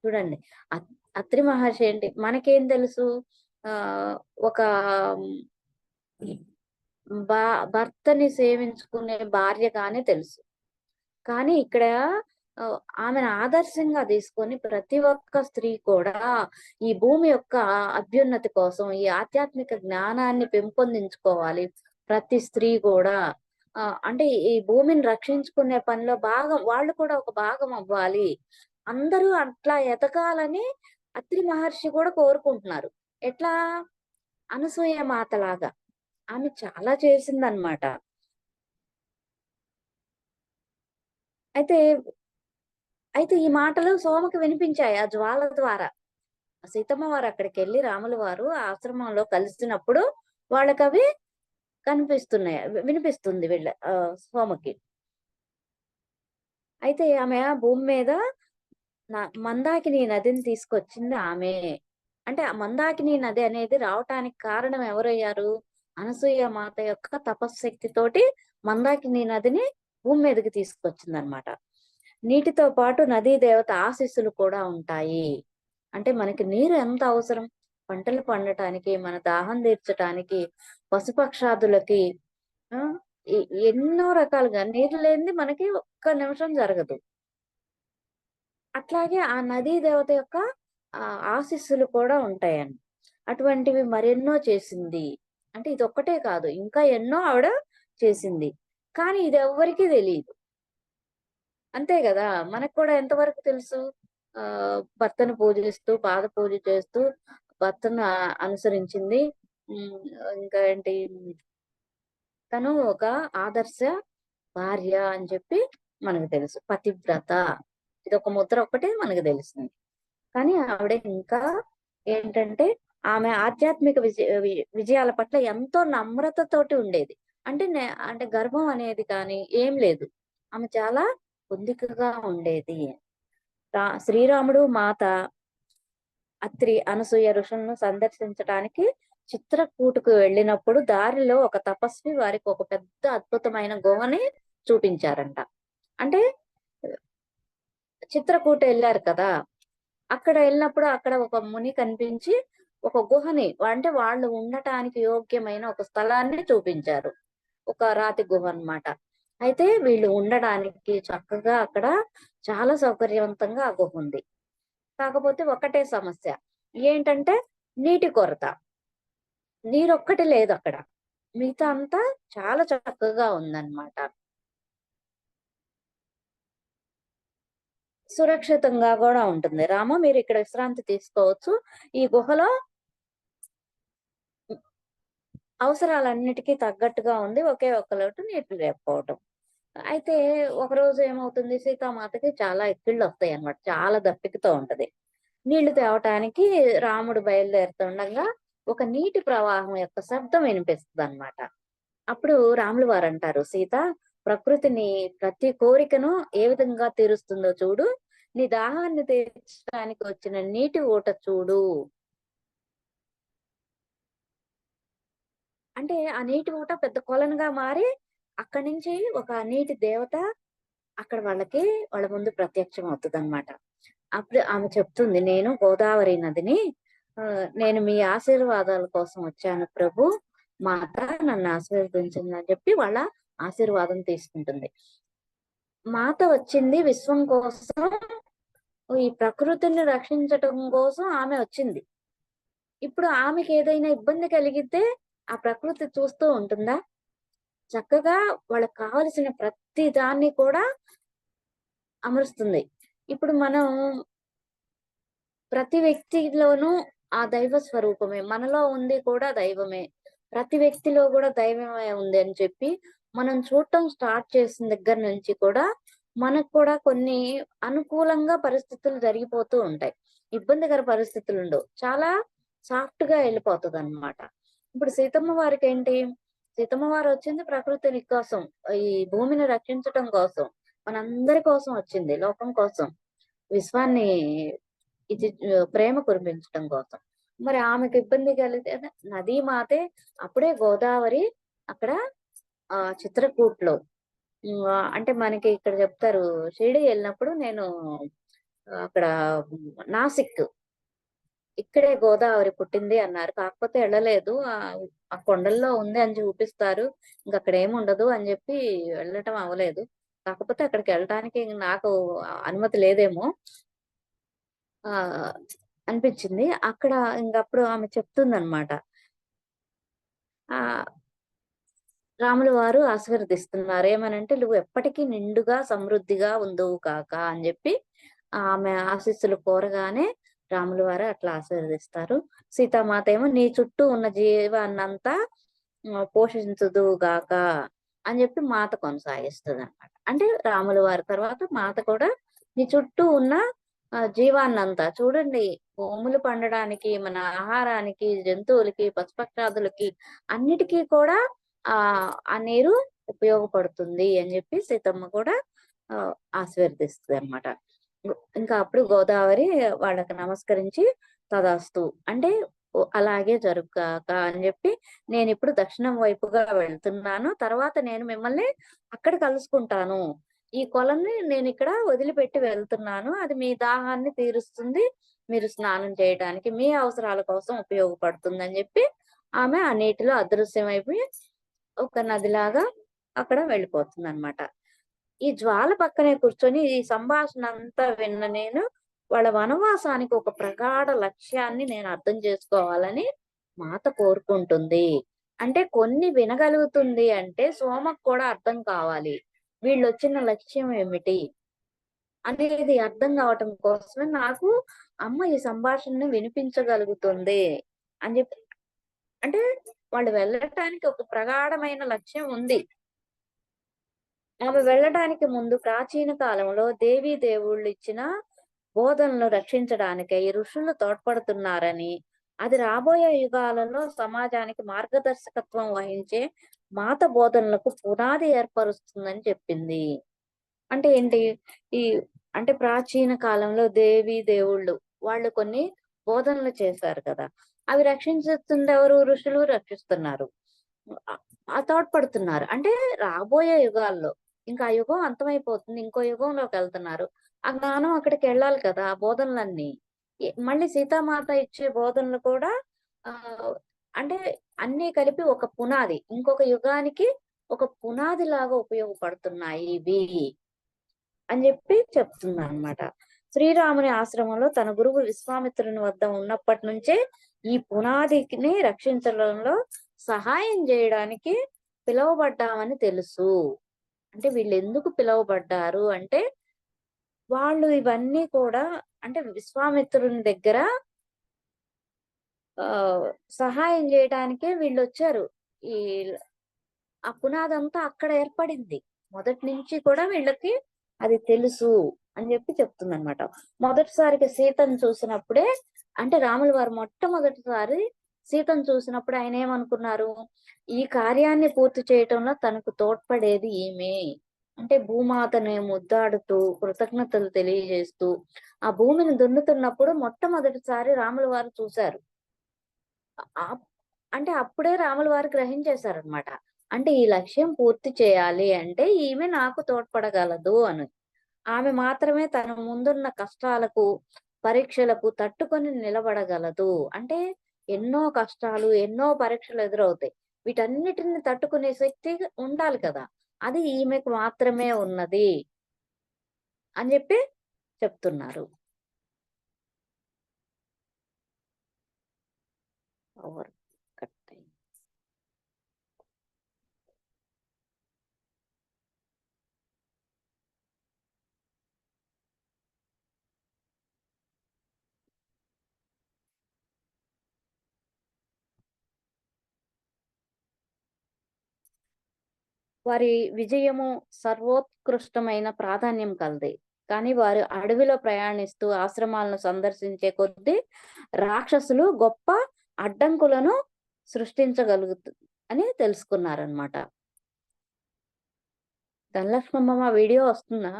చూడండి. అత్ అత్రి మహర్షి ఏంటి మనకేం తెలుసు? ఆహ్, ఒక భా భర్తని సేవించుకునే భార్యగానే తెలుసు. కానీ ఇక్కడ ఆమెను ఆదర్శంగా తీసుకొని ప్రతి ఒక్క స్త్రీ కూడా ఈ భూమి యొక్క అభ్యున్నతి కోసం, ఈ ఆధ్యాత్మిక జ్ఞానాన్ని పెంపొందించుకోవాలి. ప్రతి స్త్రీ కూడా అంటే ఈ భూమిని రక్షించుకునే పనిలో భాగం వాళ్ళు కూడా ఒక భాగం అవ్వాలి. అందరూ అట్లా ఎదగాలని అత్రి మహర్షి కూడా కోరుకుంటున్నారు. ఎట్లా? అనసూయ మాతలాగా. ఆమె చాలా చేసిందనమాట. అయితే అయితే ఈ మాటలు సోమకి వినిపించాయి ఆ జ్వాల ద్వారా. సీతమ్మ వారు అక్కడికెళ్ళి రాముల వారు ఆశ్రమంలో కలిసినప్పుడు వాళ్ళకవి కనిపిస్తున్నాయి. వినిపిస్తుంది సోమకి. అయితే ఆమె భూమి మీద మందాకిని నదిని తీసుకొచ్చింది ఆమె. అంటే ఆ మందాకిని నది అనేది రావటానికి కారణం ఎవరయ్యారు? అనసూయ మాత యొక్క తపశ్శక్తితోటి మందాకిని నదిని భూమి మీదకి తీసుకొచ్చిందనమాట. నీటితో పాటు నదీ దేవత ఆశీస్సులు కూడా ఉంటాయి. అంటే మనకి నీరు ఎంత అవసరం? పంటలు పండటానికి, మన దాహం తీర్చటానికి, పశుపక్షాదులకి ఆ! ఎ ఎన్నో రకాలుగా నీరు లేనిది మనకి ఒక్క నిమిషం జరగదు. అట్లాగే ఆ నదీ దేవత యొక్క ఆశీస్సులు కూడా ఉంటాయండి. అటువంటివి మరెన్నో చేసింది. అంటే ఇదొక్కటే కాదు. ఇంకా ఎన్నో ఆవిడ చేసింది. కానీ ఇదెవ్వరికీ తెలీదు. అంతే గదా! మనకు కూడా ఎంతవరకు తెలుసు? భర్తను పూజిస్తూ, పాద పూజ చేస్తూ, భర్తను అనుసరించింది. హ్మ్. ఇంకా ఏంటి తను ఒక ఆదర్శ భార్య అని చెప్పి మనకు తెలుసు. పతివ్రత. ఇదొక ముద్ర ఒక్కటే మనకు తెలిసింది. కానీ ఆవిడ ఇంకా ఏంటంటే, ఆమె ఆధ్యాత్మిక విజయాల పట్ల ఎంతో నమ్రతతోటి ఉండేది. అంటే గర్వం అనేది కానీ ఏం లేదు. ఆమె చాలా పొందికగా ఉండేది. శ్రీరాముడు, మాత అత్రి, అనసూయ ఋషులను సందర్శించటానికి చిత్రకూటుకు వెళ్ళినప్పుడు దారిలో ఒక తపస్వి వారికి ఒక పెద్ద అద్భుతమైన గుహని చూపించారంట. అంటే చిత్రకూట ఎళ్లారు కదా! అక్కడ ఎళ్ళినప్పుడు అక్కడ ఒక ముని కనిపించి ఒక గుహని అంటే వాళ్ళు ఉండటానికి యోగ్యమైన ఒక స్థలాన్ని చూపించారు. ఒక రాతి గుహ అన్నమాట. అయితే వీళ్ళు ఉండడానికి చక్కగా అక్కడ చాలా సౌకర్యవంతంగా ఆ గుహ ఉంది. కాకపోతే ఒకటే సమస్య. ఏంటంటే నీటి కొరత. నీరొక్కటి లేదక్కడ. మిగతా అంతా చాలా చక్కగా ఉందన్నమాట. సురక్షితంగా గూడా ఉంటుంది. మీరిక్కడ విశ్రాంతి తీసుకోవచ్చు. ఈ గుహలో అవసరాలన్నిటికి తగ్గట్టుగా ఉంది. ఒకే ఒక్క లోటు నీళ్లు లేకపోవటం. అయితే ఒకరోజు ఏమవుతుంది సీతామాతకి చాలా ఎక్కిళ్ళొస్తాయన్నమాట. చాలా దప్పికతో ఉంటది. నీళ్లు తేవటానికి రాముడు బయలుదేరుతుండగా ఒక నీటి ప్రవాహం యొక్క శబ్దం వినిపిస్తదన్నమాట. అప్పుడు రాములు వారంటారు, "సీత, ప్రకృతిని ప్రతి కోరికను ఏ విధంగా తీరుస్తుందో చూడు. నీ దాహాన్ని తీర్చడానికి వచ్చిన నీటి ఊట చూడు." అంటే ఆ నీటి ఊట పెద్ద కొలనుగా మారి అక్కడి నుంచి ఒక నీటి దేవత అక్కడ వాళ్ళ ముందు ప్రత్యక్షం అవుతదన్నమాట. అప్పుడు ఆమె చెప్తుంది, "నేను గోదావరి నదిని. నేను మీ ఆశీర్వాదాల కోసం వచ్చాను ప్రభు. మాత నన్ను ఆశీర్వదించండి" అని చెప్పి వాళ్ళ ఆశీర్వాదం తీసుకుంటుంది. మాత వచ్చింది విశ్వం కోసం, ఈ ప్రకృతిని రక్షించటం కోసం ఆమె వచ్చింది. ఇప్పుడు ఆమెకేదైనా ఇబ్బంది కలిగితే ఆ ప్రకృతి చూస్తూ ఉంటుందా? చక్కగా వాళ్ళకి కావాల్సిన ప్రతి దాన్ని కూడా అమరుస్తుంది. ఇప్పుడు మనం ప్రతి వ్యక్తిలోనూ ఆ దైవ స్వరూపమే. మనలో ఉంది కూడా దైవమే. ప్రతి వ్యక్తిలో కూడా దైవమే ఉంది అని చెప్పి మనం చూడటం స్టార్ట్ చేసిన దగ్గర నుంచి కూడా మనకు కూడా కొన్ని అనుకూలంగా పరిస్థితులు జరిగిపోతూ ఉంటాయి. ఇబ్బందికర పరిస్థితులుండవు. చాలా సాఫ్ట్‌గా ఎళ్ళిపోతదన్నమాట. ఇప్పుడు సీతమ్మ వారికేంటి? సీతమ్మ వారొచ్చింది ప్రకృతిని కోసం. ఈ భూమిని రక్షించటం కోసం. మనందరి కోసం వచ్చింది. లోకం కోసం. విశ్వాన్ని ప్రేమ కురిపించటం కోసం. మరి ఆమెకు ఇబ్బంది కలిగితే అదే నదీ మాతే అప్పుడే గోదావరి అక్కడ చిత్రకూట్‌లో అంటే మనకి ఇక్కడ చెప్తారు షిరిడీ ఎళ్ళినప్పుడు నేను అక్కడ నాసిక్ ఇక్కడే గోదావరి పుట్టింది అన్నారు. కాకపోతే ఎళ్ళలేదు. ఆ కొండల్లో ఉంది అని చూపిస్తారు. ఇంకక్కడేముండదు అని జెప్పి వెళ్ళటం అవ్వలేదు. కాకపోతే అక్కడికెళ్ళటానికి నాకు అనుమతి లేదేమో! ఆహ్, అనిపిచ్చింది. అక్కడ ఇంగప్పుడు ఆమె చెప్తుందనమాట. ఆహ్, రాముల వారు ఆశీర్వదిస్తున్నారు. ఏమనంటే, "నువ్వు ఎప్పటికీ నిండుగా, సమృద్ధిగా ఉందువు కాక" అని జెప్పి ఆమె ఆశీస్సులు కోరగానే రాముల వారు అట్లా ఆశీర్వదిస్తారు. సీతామాత ఏమో, "నీ చుట్టూ ఉన్న జీవాన్నంతా పోషించుదువు గాక" అని జెప్పి మాత కొనసాగిస్తదనమాట. అంటే రాముల వారి తర్వాత మాత కూడా నీ చుట్టూ ఉన్న జీవాన్నంతా చూడండి భూములు పండడానికి, మన ఆహారానికి, జంతువులకి, పశుపక్షాదులకి అన్నిటికీ కూడా ఆ నీరు ఉపయోగపడుతుంది అని జెప్పి సీతమ్మ కూడా ఆశీర్వదిస్తదనమాట. ఇంకా అప్పుడు గోదావరి వాళ్ళకి నమస్కరించి తదాస్తు అంటే అలాగే జరుగుగాక అని జెప్పి నేనిప్పుడు దక్షిణం వైపుగా వెళ్తున్నాను. తర్వాత నేను మిమ్మల్ని అక్కడ కలుసుకుంటాను. ఈ కొలని నేనిక్కడ వదిలిపెట్టి వెళ్తున్నాను. అది మీ దాహాన్ని తీరుస్తుంది. మీరు స్నానం చేయడానికి, మీ అవసరాల కోసం ఉపయోగపడుతుందని జెప్పి, ఆమె ఆ నీటిలో అదృశ్యమైపోయి ఒక నదిలాగా అక్కడ వెళ్ళిపోతుందనమాట. ఈ జ్వాల పక్కనే కూర్చొని ఈ సంభాషణ అంతా విన్న నేను, వాళ్ళ వనవాసానికి ఒక ప్రగాఢ లక్ష్యాన్ని నేను అర్థం చేసుకోవాలని మాత కోరుకుంటుంది. అంటే కొన్ని వినగలుగుతుంది అంటే సోమకు కూడా అర్థం కావాలి. వీళ్ళొచ్చిన లక్ష్యం ఏమిటి? అనేది అర్థం కావటం కోసమే నాకు అమ్మ ఈ సంభాషణని వినిపించగలుగుతుంది అని చెప్పి, అంటే వాళ్ళు వెళ్ళటానికి ఒక ప్రగాఢమైన లక్ష్యం ఉంది. ఆమె వెళ్ళడానికి ముందు ప్రాచీన కాలంలో దేవీ దేవుళ్ళు ఇచ్చిన బోధనలు రక్షించడానికై ఋషులు తోడ్పడుతున్నారని, అది రాబోయే యుగాలలో సమాజానికి మార్గదర్శకత్వం వహించే మాత బోధనలకు పునాది ఏర్పరుస్తుందని చెప్పింది. అంటే ఏంటి? ఈ అంటే ప్రాచీన కాలంలో దేవీ దేవుళ్ళు వాళ్ళు కొన్ని బోధనలు చేశారు కదా! అవి రక్షించుతుందెవరు? ఋషులు రక్షిస్తున్నారు. తోడ్పడుతున్నారు. అంటే రాబోయే యుగాల్లో ఇంకా ఆ యుగం అంతమైపోతుంది. ఇంకో యుగంలోకెళ్తున్నారు. ఆ జ్ఞానం అక్కడికెళ్ళాలి కదా! ఆ బోధనలన్నీ. మళ్ళీ సీతామాత ఇచ్చే బోధనలు కూడా ఆహ్, అంటే అన్నీ కలిపి ఒక పునాది. ఇంకొక యుగానికి ఒక పునాదిలాగా ఉపయోగపడుతున్నాయి ఇవి అని జెప్పి చెప్తుందనమాట. శ్రీరాముని ఆశ్రమంలో తన గురువు విశ్వామిత్రుని వద్ద ఉన్నప్పటి నుంచే ఈ పునాదిని రక్షించడంలో సహాయం జేయడానికి పిలువబడ్డామని తెలుసు. అంటే వీళ్ళెందుకు పిలువబడ్డారు అంటే, వాళ్ళు ఇవన్నీ కూడా అంటే విశ్వామిత్రుని దగ్గర ఆహ్, సహాయం జేయడానికే వీళ్ళొచ్చారు. ఈ ఆ పునాదంతా అక్కడ ఏర్పడింది. మొదటి నుంచి కూడా వీళ్ళకి అది తెలుసు అని జెప్పి చెప్తుందనమాట. మొదటిసారిగా సీతను చూసినప్పుడే అంటే రాముల వారు మొట్టమొదటిసారి సీతను చూసినప్పుడు ఆయనేమనుకున్నారు? ఈ కార్యాన్ని పూర్తి చేయటంలో తనకు తోడ్పడేది ఈమె. అంటే భూమాతని ముద్దాడుతూ, కృతజ్ఞతలు తెలియజేస్తూ, ఆ భూమిని దున్నుతున్నప్పుడు మొట్టమొదటిసారి రాముల వారు చూసారు. ఆప్ అంటే అప్పుడే రాముల వారు గ్రహించేశారనమాట. అంటే ఈ లక్ష్యం పూర్తి చేయాలి అంటే ఈమె నాకు తోడ్పడగలదు అని. ఆమె మాత్రమే తన ముందున్న కష్టాలకు, పరీక్షలకు తట్టుకొని నిలబడగలదు. అంటే ఎన్నో కష్టాలు, ఎన్నో పరీక్షలు ఎదురవుతాయి. వీటన్నిటిని తట్టుకునే శక్తి ఉండాలి కదా! అది ఈమెకు మాత్రమే ఉన్నది అని జెప్పి చెప్తున్నారు. పవర్ కట్ అయింది. వారి విజయము సర్వోత్కృష్టమైన ప్రాధాన్యం కలది. కానీ వారు అడవిలో ప్రయాణిస్తూ ఆశ్రమాలను సందర్శించే కొద్దీ రాక్షసులు గొప్ప అడ్డంకులను సృష్టించగలుగుతు అని తెలుసుకున్నారనమాట. ధనలక్ష్మమ్మ వీడియో వస్తుందా?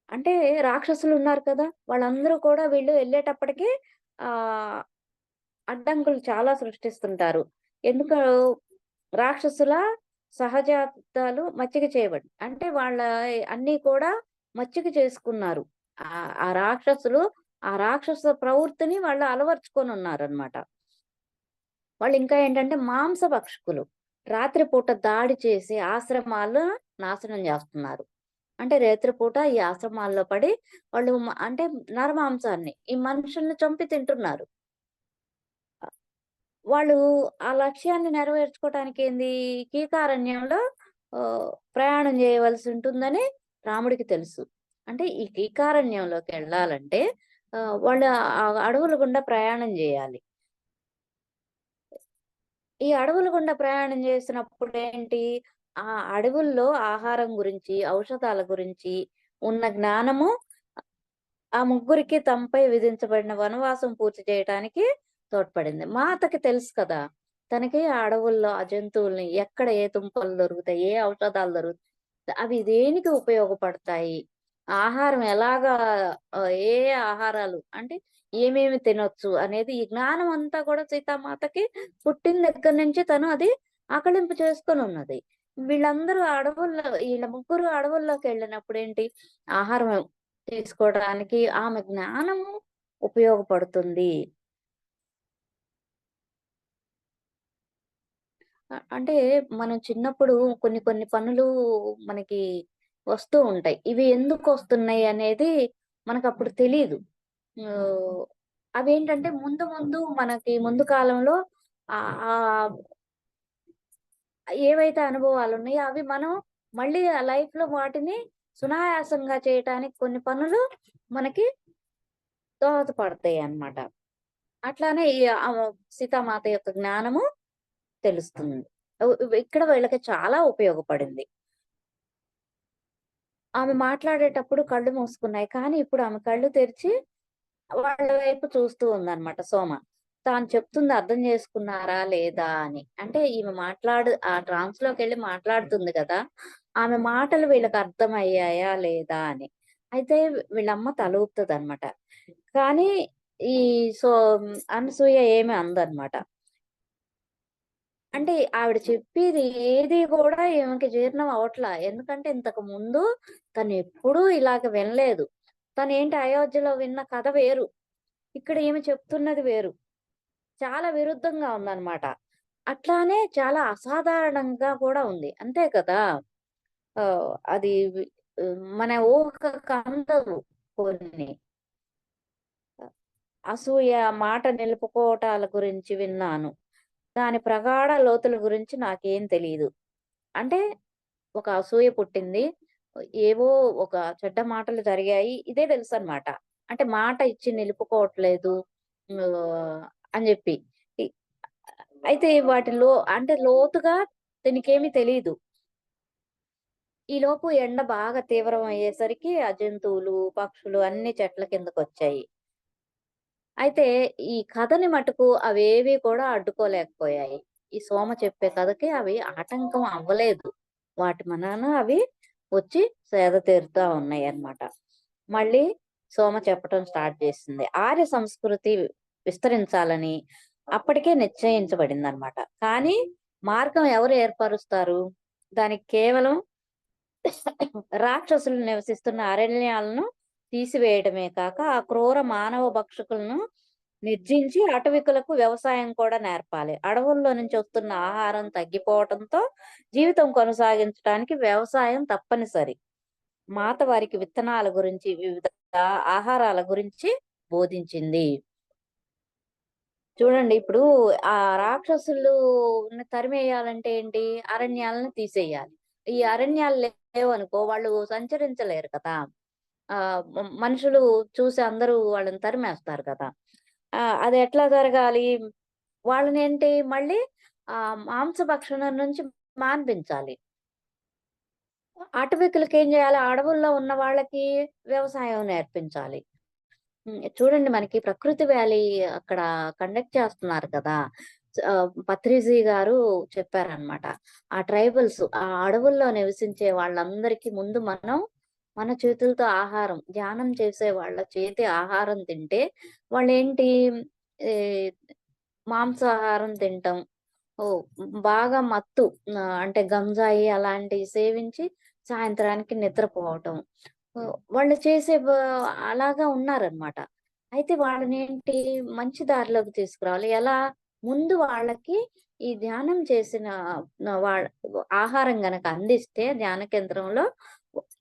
అంటే రాక్షసులున్నారు కదా! వాళ్ళందరూ కూడా వీళ్ళు ఎళ్ళేటప్పటికి ఆహ్, అడ్డంకులు చాలా సృష్టిస్తుంటారు. ఎందుకు రాక్షసుల సహజాతాలు మచ్చిక చేయబడి అంటే వాళ్ళ అన్నీ కూడా మచ్చిక చేసుకున్నారు. ఆ రాక్షసులు ఆ రాక్షస ప్రవృత్తిని వాళ్ళు అలవరుచుకొనున్నారనమాట. వాళ్ళింకా ఏంటంటే మాంసభక్షకులు. రాత్రిపూట దాడి చేసి ఆశ్రమాలను నాశనం జేస్తున్నారు. అంటే రాత్రిపూట ఈ ఆశ్రమాల్లో పడి వాళ్ళు అంటే నరమాంసాన్ని, ఈ మనుషుల్ని చంపి తింటున్నారు. వాళ్ళు ఆ లక్ష్యాన్ని నెరవేర్చుకోవటానికేంది కీకారణ్యంలో ప్రయాణం జేయవలసి ఉంటుందని రాముడికి తెలుసు. అంటే ఈ కీకారణ్యంలోకెళ్ళాలంటే వాళ్ళు ఆ అడవుల గుండా ప్రయాణం జేయాలి. ఈ అడవుల గుండా ప్రయాణం చేసినప్పుడేంటి, ఆ అడవుల్లో ఆహారం గురించి, ఔషధాల గురించి ఉన్న జ్ఞానము ఆ ముగ్గురికి తమపై విధించబడిన వనవాసం పూర్తి చేయటానికి తోడ్పడింది. మాతకి తెలుసు కదా! తనకి ఆ అడవుల్లో ఆ జంతువుల్ని ఎక్కడ ఏ తుంపలు దొరుకుతాయి, ఏ ఔషధాలు దొరుకుతాయి, అవి దేనికి ఉపయోగపడతాయి, ఆహారం ఎలాగా ఏ ఏ ఆహారాలు అంటే ఏమేమి తినొచ్చు అనేది ఈ జ్ఞానం అంతా కూడా సీతామాతకి పుట్టిన దగ్గర నుంచి తను అది ఆకలింపు చేసుకొనున్నది. వీళ్ళ ముగ్గురు అడవుల్లోకెళ్ళినప్పుడేంటి, ఆహారం తీసుకోవడానికి ఆమె జ్ఞానము ఉపయోగపడుతుంది. అంటే మనం చిన్నప్పుడు కొన్ని కొన్ని పనులు మనకి వస్తూ ఉంటాయి. ఇవి ఎందుకొస్తున్నాయి అనేది మనకప్పుడు తెలీదు. ఆహ్, అవేంటంటే ముందు ముందు మనకి ముందు కాలంలో ఆహ్, ఏవైతే అనుభవాలున్నాయో అవి మనం మళ్ళీ ఆ లైఫ్‌లో వాటిని సునాయాసంగా చేయటానికి కొన్ని పనులు మనకి దోహదపడతాయన్నమాట. అట్లానే ఈ సీతామాత యొక్క జ్ఞానము తెలుస్తుంది. ఇక్కడ వీళ్ళకి చాలా ఉపయోగపడింది. ఆమె మాట్లాడేటప్పుడు కళ్ళు మూసుకున్నాయి. కానీ ఇప్పుడు ఆమె కళ్ళు తెరిచి వాళ్ళ వైపు చూస్తూ ఉందన్నమాట సోమ. తాను చెప్తుంది అర్థం చేసుకున్నారా లేదా అని. అంటే ఈమె ఆ ట్రాన్స్‌లోకెళ్ళి మాట్లాడుతుంది గదా! ఆమె మాటలు వీళ్ళకి అర్థమయ్యాయా లేదా అని. అయితే వీళ్ళమ్మ తల ఊపుతదన్నమాట. కానీ ఈ సో అనసూయ ఏమి అందనమాట. అంటే ఆవిడ చెప్పేది ఏది గూడా ఈమెకి జీర్ణం అవ్వట్లా. ఎందుకంటే ఇంతకు ముందు తనెప్పుడూ ఇలాగ వినలేదు. తనేంటి అయోధ్యలో విన్న కథ వేరు. ఇక్కడ ఈమె చెప్తున్నది వేరు. చాలా విరుద్ధంగా ఉందన్నమాట. అట్లానే చాలా అసాధారణంగా కూడా ఉంది. అంతే కదా! అది మన ఊహకు అందవు కొన్ని. అసూయ మాట నిలుపుకోవటాల గురించి విన్నాను. దాని ప్రగాఢ లోతుల గురించి నాకేం తెలీదు. అంటే ఒక అసూయ పుట్టింది. ఏవో ఒక చెడ్డ మాటలు జరిగాయి. ఇదే తెలుసనమాట. అంటే మాట ఇచ్చి నిలుపుకోవట్లేదు. అని జెప్పి. ఇ అయితే అంటే లోతుగా దీనికేమి తెలీదు. ఈలోపు ఎండ బాగా తీవ్రం అయ్యేసరికి ఆ జంతువులు, పక్షులు అన్ని చెట్ల కిందకొచ్చాయి. అయితే ఈ కథని మటుకు అవేవి కూడా అడ్డుకోలేకపోయాయి. ఈ సోమ చెప్పే కథకి అవి ఆటంకం అవ్వలేదు. వాటి మనాన అవి వచ్చి సేద తీరుతా ఉన్నాయన్నమాట. మళ్ళీ సోమ చెప్పటం స్టార్ట్ చేసింది. ఆర్య సంస్కృతి విస్తరించాలని అప్పటికే నిశ్చయించబడిందన్నమాట. కానీ మార్గం ఎవరు ఏర్పరుస్తారు? దానికి కేవలం రాక్షసులు నివసిస్తున్న అరణ్యాలను తీసివేయడమే కాక, ఆ క్రూర మానవ భక్షకులను నిర్జించి అటవికులకు వ్యవసాయం కూడా నేర్పాలి. అడవుల్లో నుంచి వస్తున్న ఆహారం తగ్గిపోవటంతో జీవితం కొనసాగించడానికి వ్యవసాయం తప్పనిసరి. మాత వారికి విత్తనాల గురించి, వివిధ ఆహారాల గురించి బోధించింది. చూడండి ఇప్పుడు ఆ రాక్షసులుని తరిమేయాలంటే ఏంటి? అరణ్యాలను తీసేయాలి. ఈ అరణ్యాలు లేవనుకో వాళ్ళు సంచరించలేరు కదా! మనుషులు చూసి అందరూ వాళ్ళని తరిమేస్తారు కదా! అది ఎట్లా జరగాలి? వాళ్ళనేంటి మళ్ళీ మాంసభక్షణం నుంచి మాన్పించాలి. అటవికులకేం జేయాలి? అడవుల్లో ఉన్న వాళ్ళకి వ్యవసాయం నేర్పించాలి. చూడండి మనకి ప్రకృతి వ్యాలీ అక్కడ కండక్ట్ చేస్తున్నారు కదా! పత్రిజీ గారు చెప్పారనమాట. ఆ ట్రైబల్స్ ఆ అడవుల్లో నివసించే వాళ్ళందరికీ ముందు మన చేతులతో ఆహారం ధ్యానం చేసే వాళ్ళ చేతి ఆహారం తింటే వాళ్ళేంటి ఈ మాంసాహారం తింటం. ఓహ్! బాగా మత్తు అంటే గంజాయి అలాంటివి సేవించి సాయంత్రానికి నిద్రపోవటం. వాళ్ళు చేసే అలాగా ఉన్నారనమాట. అయితే వాళ్ళనేంటి మంచి దారిలోకి తీసుకురావాలి. ఎలా? ముందు వాళ్ళకి ఈ ధ్యానం చేసిన వాళ్ళ ఆహారం గనక అందిస్తే ధ్యాన కేంద్రంలో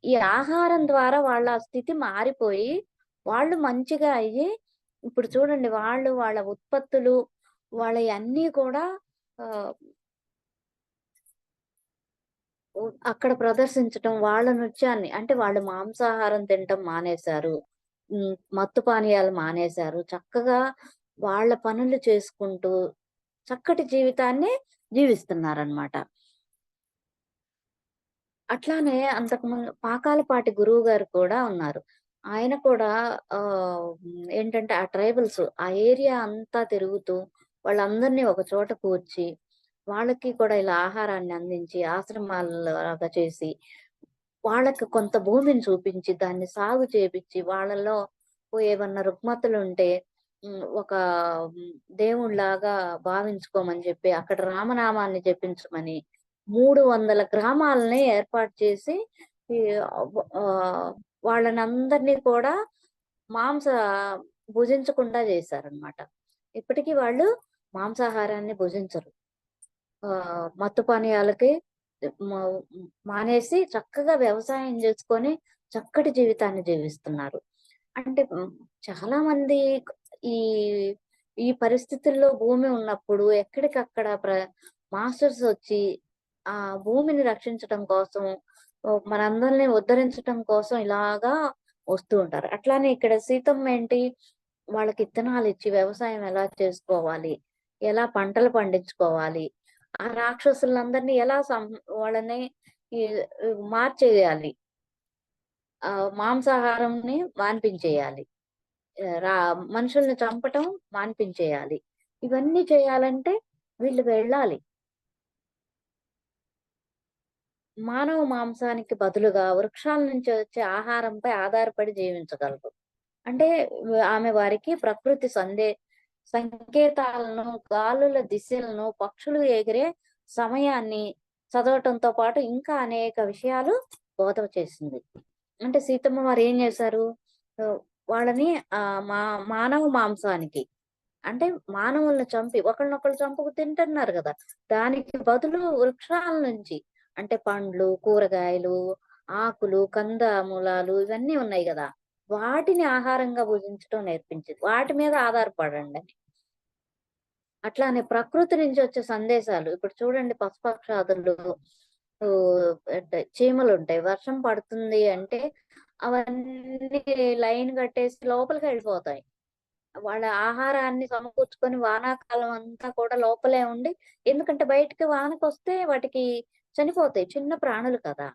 ఈ ఆహారం ద్వారా వాళ్ళ స్థితి మారిపోయి, వాళ్ళు మంచిగా అయ్యి ఇప్పుడు చూడండి వాళ్ళ ఉత్పత్తులు వాళ్ళయన్నీ కూడా ఆహ్, అక్కడ ప్రదర్శించటం, వాళ్ళ నృత్యాన్ని అంటే వాళ్ళు మాంసాహారం తినటం మానేశారు. మత్తు పానీయాలు మానేశారు. చక్కగా వాళ్ళ పనులు చేసుకుంటూ చక్కటి జీవితాన్ని జీవిస్తున్నారనమాట. అట్లానే అంతకుముందు పాకాలపాటి గురువుగారు కూడా ఉన్నారు. ఆయన కూడా ఏంటంటే ఆ ట్రైబల్స్ ఆ ఏరియా అంతా తిరుగుతూ వాళ్ళందరినీ ఒక చోట కూర్చి, వాళ్ళకి కూడా ఇలా ఆహారాన్ని అందించి ఆశ్రమాల్లాగా చేసి, వాళ్ళకి కొంత భూమిని చూపించి, దాన్ని సాగు చేపిచ్చి, వాళ్ళలో ఏవన్నా రుగ్మతలుంటే ఒక దేవుడిలాగా భావించుకోమని చెప్పి, అక్కడ రామనామాన్ని జపించమని 300 గ్రామాలని ఏర్పాటు చేసి ఈ వాళ్ళనందరినీ కూడా మాంస భుజించకుండా చేశారనమాట. ఇప్పటికి వాళ్ళు మాంసాహారాన్ని భుజించరు. మత్తు పానీయాలకి మ మానేసి చక్కగా వ్యవసాయం చేసుకొని చక్కటి జీవితాన్ని జీవిస్తున్నారు. అంటే చాలా మంది ఈ ఈ పరిస్థితుల్లో భూమి ఉన్నప్పుడు ఎక్కడికక్కడ మాస్టర్స్ వచ్చి ఆ భూమిని రక్షించటం కోసం, మనందరిని ఉద్ధరించటం కోసం ఇలాగా వస్తూ ఉంటారు. అట్లానే ఇక్కడ సీతమ్మ ఏంటి, వాళ్ళకి ఇత్తనాలు ఇచ్చి వ్యవసాయం ఎలా చేసుకోవాలి, ఎలా పంటలు పండించుకోవాలి, ఆ రాక్షసులందరినీ ఎలా వాళ్ళని ఈ మార్చేయాలి, మాంసాహారంని మాన్పించేయాలి. రా మనుషుల్ని చంపటం మాన్పించేయాలి. ఇవన్నీ చేయాలంటే వీళ్ళు వెళ్ళాలి. మానవ మాంసానికి బదులుగా వృక్షాల నుంచి వచ్చే ఆహారంపై ఆధారపడి జీవించగలరు. అంటే ఆమె వారికి ప్రకృతి సంకేతాలను, గాలుల దిశలను, పక్షులు ఎగిరే సమయాన్ని చదవటంతో పాటు ఇంకా అనేక విషయాలు బోధ చేసింది. అంటే సీతమ్మ వారు ఏం చేశారు? వాళ్ళని మానవ మాంసానికి, అంటే మానవులను చంపి ఒకళ్ళనొకళ్ళు చంపుకు తింటున్నారు కదా! దానికి బదులు వృక్షాల నుంచి, అంటే పండ్లు, కూరగాయలు, ఆకులు, కందమూలాలు ఇవన్నీ ఉన్నాయి గదా! వాటిని ఆహారంగా భుజించడం నేర్పించింది. వాటి మీద ఆధారపడండి. అట్లానే ప్రకృతి నుంచి వచ్చే సందేశాలు ఇప్పుడు చూడండి, పశుపక్షాదులు, అంటే చీమలుంటాయి. వర్షం పడుతుంది అంటే అవన్నీ లైన్ కట్టేసి లోపలికి వెళ్ళిపోతాయి. వాళ్ళ ఆహారాన్ని సమకూర్చుకొని వానాకాలం అంతా కూడా లోపలే ఉండి, ఎందుకంటే బయటికి వానకొస్తే వాటికి చనిపోతాయి. చిన్న ప్రాణులు కదా!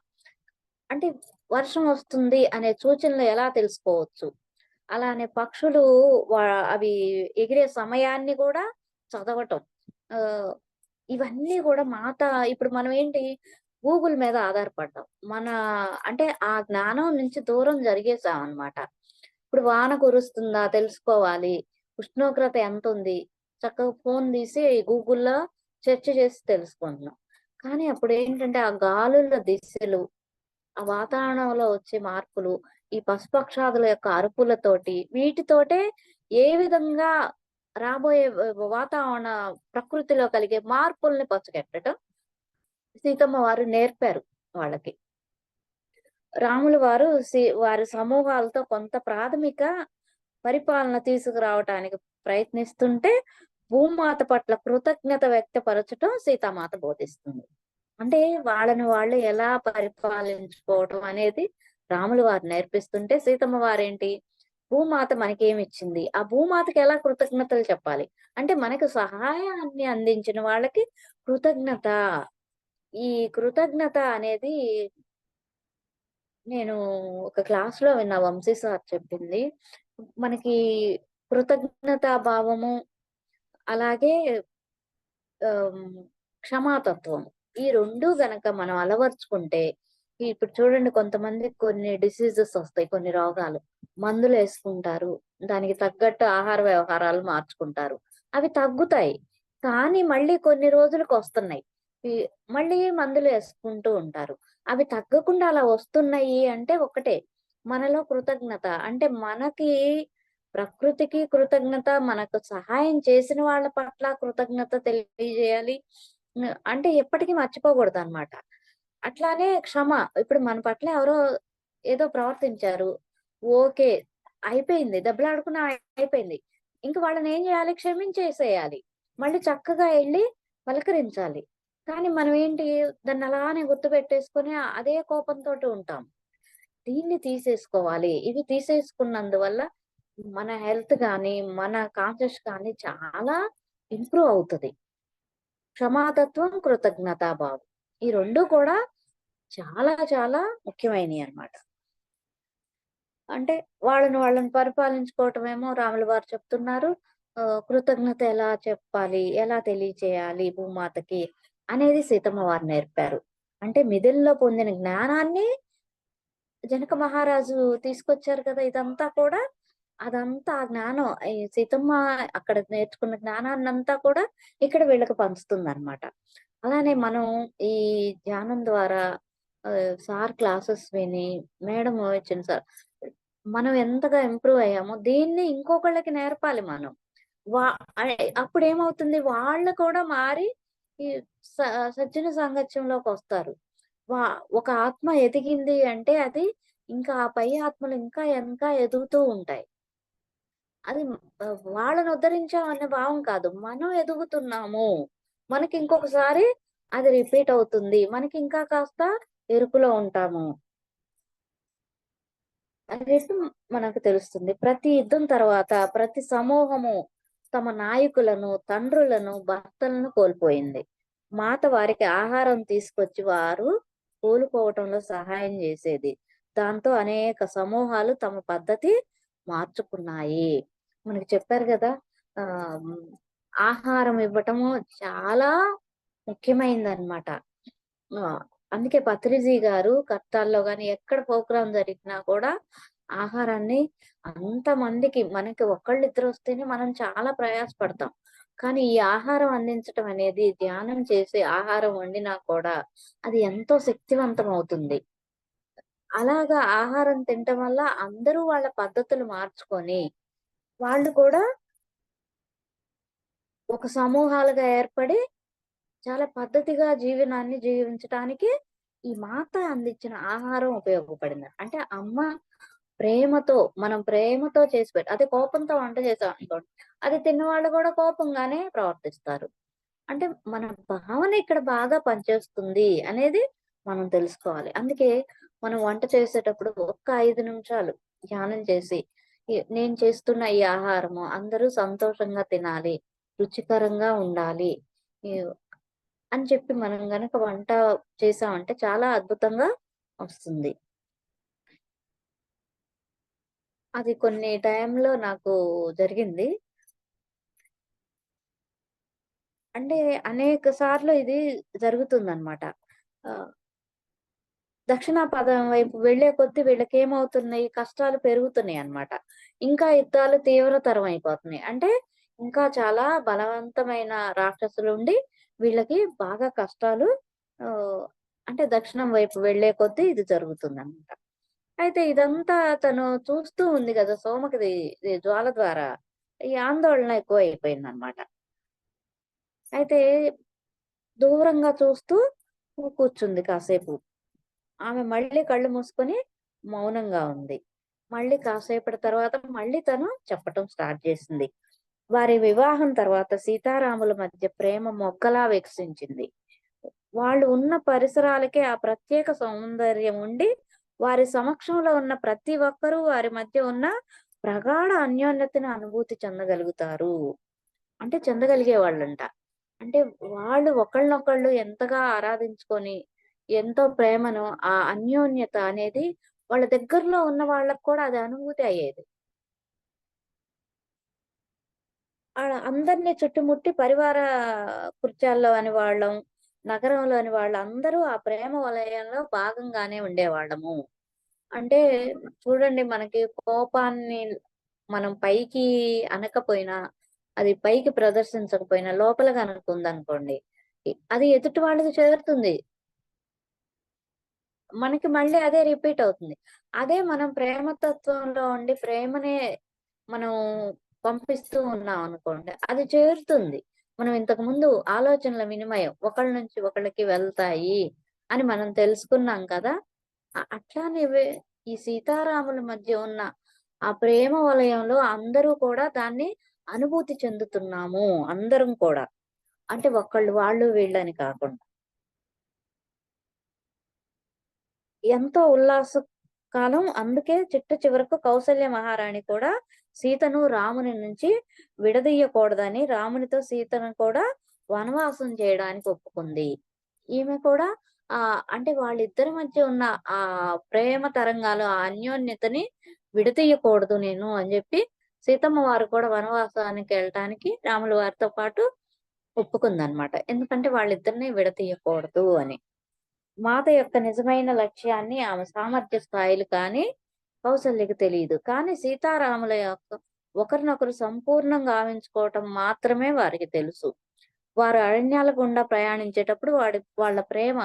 అంటే వర్షం వస్తుంది అనే సూచనలు ఎలా తెలుసుకోవచ్చు? అలానే పక్షులు వా అవి ఎగిరే సమయాన్ని గూడా చదవటం. ఆహ్, ఇవన్నీ గూడా ఇప్పుడు మనం ఏంటి, గూగుల్ మీద ఆధారపడ్డాం. అంటే ఆ జ్ఞానం నుంచి దూరం జరిగేసామనమాట. ఇప్పుడు వాన కురుస్తుందా తెలుసుకోవాలి, ఉష్ణోగ్రత ఎంతుంది, చక్కగా ఫోన్ తీసి గూగుల్‌లో సెర్చ్ చేసి తెలుసుకుంటున్నాం. కానీ అప్పుడేంటంటే ఆ గాలుల దిశలు, ఆ వాతావరణంలో వచ్చే మార్పులు, ఈ పశుపక్షాదుల యొక్క అరుపులతోటి, వీటితోటే ఏ విధంగా రాబోయే వాతావరణ ప్రకృతిలో కలిగే మార్పుల్ని పసిగట్టడం సీతమ్మ వారు నేర్పారు వాళ్ళకి. రాములు వారు వారి సమూహాలతో కొంత ప్రాథమిక పరిపాలన తీసుకురావటానికి ప్రయత్నిస్తుంటే, భూమాత పట్ల కృతజ్ఞత వ్యక్తపరచటం సీతామాత బోధిస్తుంది. అంటే వాళ్ళని వాళ్ళు ఎలా పరిపాలించుకోవటం అనేది రాములు వారు నేర్పిస్తుంటే, సీతమ్మ వారేంటి, భూమాత మనకేమిచ్చింది, ఆ భూమాతకి ఎలా కృతజ్ఞతలు చెప్పాలి. అంటే మనకు సహాయాన్ని అందించిన వాళ్ళకి కృతజ్ఞత. ఈ కృతజ్ఞత అనేది నేను ఒక క్లాస్‌లో విన్నా, వంశీ సార్ చెప్పింది. మనకి కృతజ్ఞతా భావము, అలాగే ఆహ్, క్షమాతత్వం, ఈ 2 గనక మనం అలవరుచుకుంటే, ఇప్పుడు చూడండి కొంతమందికి కొన్ని డిసీజెస్ ఒస్తాయి, కొన్ని రోగాలు. మందులేసుకుంటారు. దానికి తగ్గట్టు ఆహార వ్యవహారాలు మార్చుకుంటారు. అవి తగ్గుతాయి. కానీ మళ్ళీ కొన్ని రోజులకొస్తున్నాయి. ఈ మళ్ళీ మందులేసుకుంటూ ఉంటారు. అవి తగ్గకుండా అలా వస్తున్నాయి అంటే ఒకటే, మనలో కృతజ్ఞత. అంటే మనకి ప్రకృతికి కృతజ్ఞత, మనకు సహాయం చేసిన వాళ్ళ పట్ల కృతజ్ఞత తెలియజేయాలి. అంటే ఎప్పటికీ మర్చిపోకూడదనమాట. అట్లానే క్షమ. ఇప్పుడు మన పట్ల ఎవరో ఏదో ప్రవర్తించారు. ఓకే. అయిపోయింది. దెబ్బలాడుకున్నా అయిపోయింది. ఇంక వాళ్ళనేం జేయాలి? క్షమించేసేయాలి. మళ్ళీ చక్కగా ఎళ్లి పలకరించాలి. కానీ మనం ఏంటి, దాన్నలానే గుర్తుపెట్టేసుకొని అదే కోపంతోటి ఉంటాం. దీన్ని తీసేసుకోవాలి. ఇవి తీసేసుకున్నందువల్ల మన హెల్త్ గాని, మన కాన్షియస్ కానీ చాలా ఇంప్రూవ్ అవుతది. క్షమాతత్వం, కృతజ్ఞతాభావం. ఈ 2 కూడా చాలా చాలా ముఖ్యమైనయన్నమాట. అంటే వాళ్ళని పరిపాలించుకోవటమేమో రాముల వారు చెప్తున్నారు. కృతజ్ఞత ఎలా చెప్పాలి, ఎలా తెలియచేయాలి భూమాతకి అనేది సీతమ్మ వారు నేర్పారు. అంటే మిథిలలో పొందిన జ్ఞానాన్ని జనక మహారాజు తీసుకొచ్చారు కదా! ఇదంతా కూడా అదంతా ఆ జ్ఞానం ఈ సీతమ్మ అక్కడ నేర్చుకున్న జ్ఞానాన్నంతా కూడా ఇక్కడ వీళ్ళకి పంచుతుందనమాట. అలానే మనం ఈ ధ్యానం ద్వారా సార్ క్లాసెస్ విని, మేడం ఇచ్చిన సార్ మనం ఎంతగా ఇంప్రూవ్ అయ్యామో దీన్ని ఇంకొకళ్ళకి నేర్పాలి మనం. వా అప్పుడేమవుతుంది వాళ్ళు కూడా మారి ఈ స సజ్జన సాంగత్యంలోకొస్తారు. వా ఒక ఆత్మ ఎదిగింది అంటే అది ఇంకా ఆ పై ఆత్మలు ఇంకా ఇంకా ఎదుగుతూ ఉంటాయి. అది వాళ్ళని ఉద్ధరించాం అనే భావం కాదు. మనం ఎదుగుతున్నాము. మనకి ఇంకొకసారి అది రిపీట్ అవుతుంది. మనకి ఇంకా కాస్త ఎరుకులో ఉంటాము అనేది మనకు తెలుస్తుంది. ప్రతి యుద్ధం తర్వాత ప్రతి సమూహము తమ నాయకులను, తండ్రులను, భర్తలను కోల్పోయింది. మాత వారికి ఆహారం తీసుకొచ్చి వారు కోలుకోవటంలో సహాయం చేసేది. దాంతో అనేక సమూహాలు తమ పద్ధతి మార్చుకున్నాయి. మనకి చెప్పారు గదా! ఆహ్, ఆహారం ఇవ్వటము చాలా ముఖ్యమైందనమాట. ఆ! అందుకే పత్రిజీ గారు కష్టాల్లో గాని, ఎక్కడ ప్రోగ్రామ్ జరిగినా కూడా ఆహారాన్ని అంతమందికి మనకి ఒకళ్ళిద్దరొస్తేనే మనం చాలా ప్రయాసపడతాం. కానీ ఈ ఆహారం అందించటం అనేది ధ్యానం చేసి ఆహారం వండినా కూడా అది ఎంతో శక్తివంతమవుతుంది. అలాగా ఆహారం తినటం వల్ల అందరూ వాళ్ళ పద్ధతులు మార్చుకొని, వాళ్ళు కూడా ఒక సమూహాలుగా ఏర్పడి చాలా పద్ధతిగా జీవనాన్ని జీవించటానికి ఈ మాత అందించిన ఆహారం ఉపయోగపడింది. అంటే అమ్మ ప్రేమతో మనం ప్రేమతో చేసి అదే కోపంతో వంట చేసామనుకోండి, అది తిన్నవాళ్ళు కూడా కోపంగానే ప్రవర్తిస్తారు. అంటే మన భావన ఇక్కడ బాగా పనిచేస్తుంది అనేది మనం తెలుసుకోవాలి. అందుకే మనం వంట చేసేటప్పుడు ఒక్క 5 నిమిషాలు ధ్యానం చేసి, నేను చేస్తున్న ఈ ఆహారము అందరూ సంతోషంగా తినాలి, రుచికరంగా ఉండాలి. ఈ అని చెప్పి మనం గనక వంట చేసామంటే చాలా అద్భుతంగా వస్తుంది. అది కొన్ని టైంలో నాకు జరిగింది. అంటే అనేక సార్లు ఇది జరుగుతుందనమాట. ఆహ్, దక్షిణాపథం వైపు వెళ్ళే కొద్దీ వీళ్ళకేమవుతున్నాయి, కష్టాలు పెరుగుతున్నాయన్నమాట. ఇంకా యుద్ధాలు తీవ్రతరం అయిపోతున్నాయి. అంటే ఇంకా చాలా బలవంతమైన రాక్షసులుండి వీళ్ళకి బాగా కష్టాలు ఆహ్, అంటే దక్షిణం వైపు వెళ్ళే కొద్దీ ఇది జరుగుతుందన్నమాట. అయితే ఇదంతా తను చూస్తూ ఉంది గదా! సోమకిది ఇది జ్వాల ద్వారా ఈ ఆందోళన ఎక్కువైపోయిందన్నమాట. అయితే దూరంగా చూస్తూ కూర్చుంది కాసేపు. ఆమె మళ్ళీ కళ్ళు మూసుకొని మౌనంగా ఉంది. మళ్ళీ కాసేపటి తర్వాత మళ్ళీ తను చెప్పటం స్టార్ట్ చేసింది. వారి వివాహం తర్వాత సీతారాముల మధ్య ప్రేమ మొగ్గలా వికసించింది. వాళ్ళు ఉన్న పరిసరాలకే ఆ ప్రత్యేక సౌందర్యం ఉండి, వారి సమక్షంలో ఉన్న ప్రతి ఒక్కరూ వారి మధ్య ఉన్న ప్రగాఢ అన్యోన్యతని అనుభూతి చెందగలుగుతారు. అంటే చెందగలిగేవాళ్ళంట. అంటే వాళ్ళు ఒకళ్ళనొకళ్ళు ఎంతగా ఆరాధించుకొని, ఎంతో ప్రేమను ఆ అన్యోన్యత అనేది వాళ్ళ దగ్గరలో ఉన్న వాళ్ళకి కూడా అది అనుభూతి అయ్యేది. అందరిని చుట్టుముట్టి పరివార కృత్యాల్లో అని వాళ్ళం, నగరంలోని వాళ్ళందరూ ఆ ప్రేమ వలయంలో భాగంగానే ఉండేవాళ్ళము. అంటే చూడండి మనకి కోపాన్ని మనం పైకి అనకపోయినా, అది పైకి ప్రదర్శించకపోయినా లోపల గనక ఉందనుకోండి, అది ఎదుటి వాళ్ళకి చేరుతుంది. మనకి మళ్ళీ అదే రిపీట్ అవుతుంది. అదే మనం ప్రేమతత్వంలో ఉండి ప్రేమనే మనం పంపిస్తూ ఉన్నామనుకోండి, అది చేరుతుంది. మనం ఇంతకుముందు ఆలోచనల వినిమయం ఒకళ్ళ నుంచి ఒకళ్ళకి వెళ్తాయి అని మనం తెలుసుకున్నాం కదా! అట్లానే ఈ సీతారాముల మధ్య ఉన్న ఆ ప్రేమ వలయంలో అందరూ కూడా దాన్ని అనుభూతి చెందుతున్నాము. అందరం కూడా. అంటే ఒకళ్ళు వాళ్ళు వీళ్ళని కాకుండా. ఎంతో కాలం అందుకే చిట్ట చివరకు కౌసల్య మహారాణి కూడా సీతను రాముని నుంచి విడదీయకూడదని రామునితో సీతను కూడా వనవాసం చేయడానికి ఒప్పుకుంది. ఈమె కూడా అంటే వాళ్ళిద్దరి మధ్య ఉన్న ఆ ప్రేమ తరంగాలు, ఆ అన్యోన్యతని విడదీయకూడదు నేను అని జెప్పి సీతమ్మ వారు కూడా వనవాసానికెళ్ళటానికి రాముల వారితో పాటు ఒప్పుకుందనమాట. ఎందుకంటే వాళ్ళిద్దరిని విడదీయకూడదు అని. మాత యొక్క నిజమైన లక్ష్యాన్ని ఆమె సామర్థ్య స్థాయిలు కానీ, కౌసల్యకి తెలియదు. కానీ సీతారాముల యొక్క ఒకరినొకరు సంపూర్ణంగా గావించుకోవటం మాత్రమే వారికి తెలుసు. వారు అరణ్యాల గుండా ప్రయాణించేటప్పుడు వాళ్ళ ప్రేమ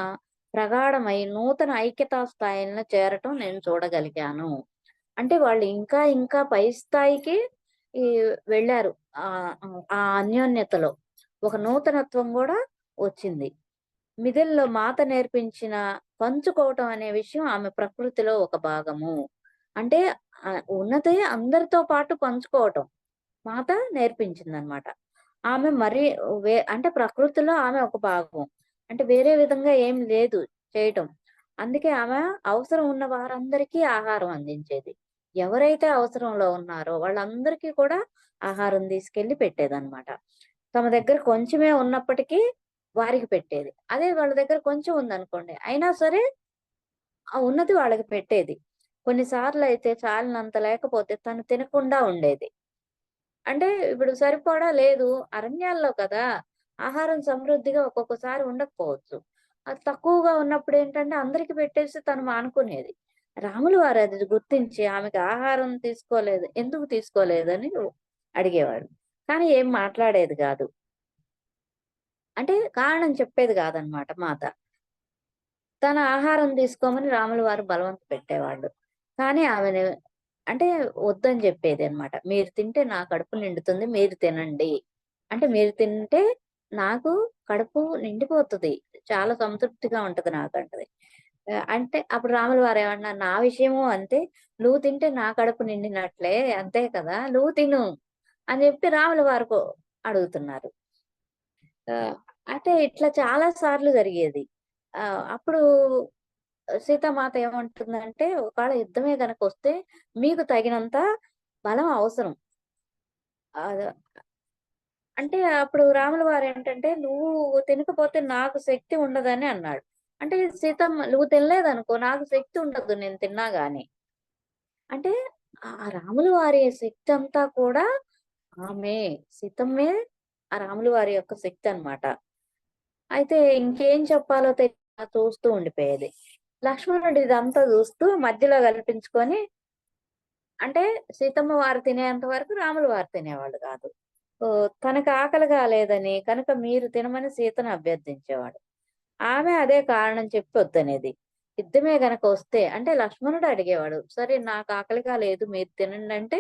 ప్రగాఢమై నూతన ఐక్యతా స్థాయిలను చేరటం నేను చూడగలిగాను. అంటే వాళ్ళు ఇంకా ఇంకా పై స్థాయికి ఈ వెళ్లారు. ఆ అన్యోన్యతలో ఒక నూతనత్వం గూడా వచ్చింది. మిథిలలో మాత నేర్పించిన పంచుకోవటం అనే విషయం ఆమె ప్రకృతిలో ఒక భాగము. అంటే ఉన్నదే అందరితో పాటు పంచుకోవటం మాత నేర్పించిందనమాట. ఆమె మరి అంటే ప్రకృతిలో ఆమె ఒక భాగం. అంటే వేరే విధంగా ఏం లేదు చేయటం. అందుకే ఆమె అవసరం ఉన్న వారందరికీ ఆహారం అందించేది. ఎవరైతే అవసరంలో ఉన్నారో వాళ్ళందరికీ కూడా ఆహారం తీసుకెళ్ళి పెట్టేదన్నమాట. తమ దగ్గర కొంచెమే ఉన్నప్పటికీ వారికి పెట్టేది. అదే వాళ్ళ దగ్గర కొంచెం ఉందనుకోండి, అయినా సరే ఆ ఉన్నది వాళ్ళకి పెట్టేది. కొన్ని సార్లయితే చాలినంత లేకపోతే తను తినకుండా ఉండేది. అంటే ఇప్పుడు సరిపడా లేదు. అరణ్యాల్లో కదా! ఆహారం సమృద్ధిగా ఒక్కొక్కసారి ఉండకపోవచ్చు. అది తక్కువగా ఉన్నప్పుడేంటంటే అందరికి పెట్టేసి తను మానుకునేది. రాములు వారు అది గుర్తించి ఆమెకి ఆహారం తీసుకోలేదు. ఎందుకు తీసుకోలేదని అడిగేవాడు. కానీ ఏం మాట్లాడేది గాదు. అంటే కారణం చెప్పేది గాదనమాట మాత. తన ఆహారం తీసుకోమని రాములు వారు బలవంత పెట్టేవాళ్ళు. కానీ ఆమెను అంటే వద్దని జెప్పేదనమాట. మీరు తింటే నా కడుపు నిండుతుంది. మీరు తినండి. అంటే మీరు తింటే నాకు కడుపు నిండిపోతది. చాలా సంతృప్తిగా ఉంటది నాకంటది. అంటే అప్పుడు రాముల వారేమన్నారు, "నా విషయము అంతే. నువ్వు తింటే నా కడుపు నిండినట్లే. అంతే కదా! నువ్వు తిను" అని జెప్పి రాముల వారు అడుగుతున్నారు. ఆహ్, అంటే ఇట్లా చాలా సార్లు జరిగేది. అప్పుడు సీతామాత ఏమంటుందంటే, "ఒకవేళ యుద్ధమే గనకొస్తే మీకు తగినంత బలం అవసరం." అద అంటే అప్పుడు రాముల వారేంటంటే, "నువ్వు తినకపోతే నాకు శక్తి ఉండదని" అన్నాడు. అంటే సీతమ్మ "నువ్వు తినలేదనుకో నాకు శక్తి ఉండదు నేను తిన్నా గాని." అంటే ఆ రాముల వారి శక్తంతా కూడా ఆమె సీతమ్మే ఆ రాముల వారి యొక్క శక్తనమాట. అయితే ఇంకేం చెప్పాలో తెలియక చూస్తూ ఉండిపోయేది. లక్ష్మణుడు ఇదంతా చూస్తూ మధ్యలో కల్పించుకొని అంటే సీతమ్మ వారు తినేంత వరకు రాములు వారు తినేవాళ్ళు కాదు. తనకు ఆకలి కాలేదని కనుక మీరు తినమని సీతను అభ్యర్థించేవాడు. ఆమె అదే కారణం చెప్పి వద్దనేది. యుద్ధమే గనక వస్తే అంటే లక్ష్మణుడు అడిగేవాడు. సరే నాకు ఆకలిగా లేదు మీరు తినండి అంటే,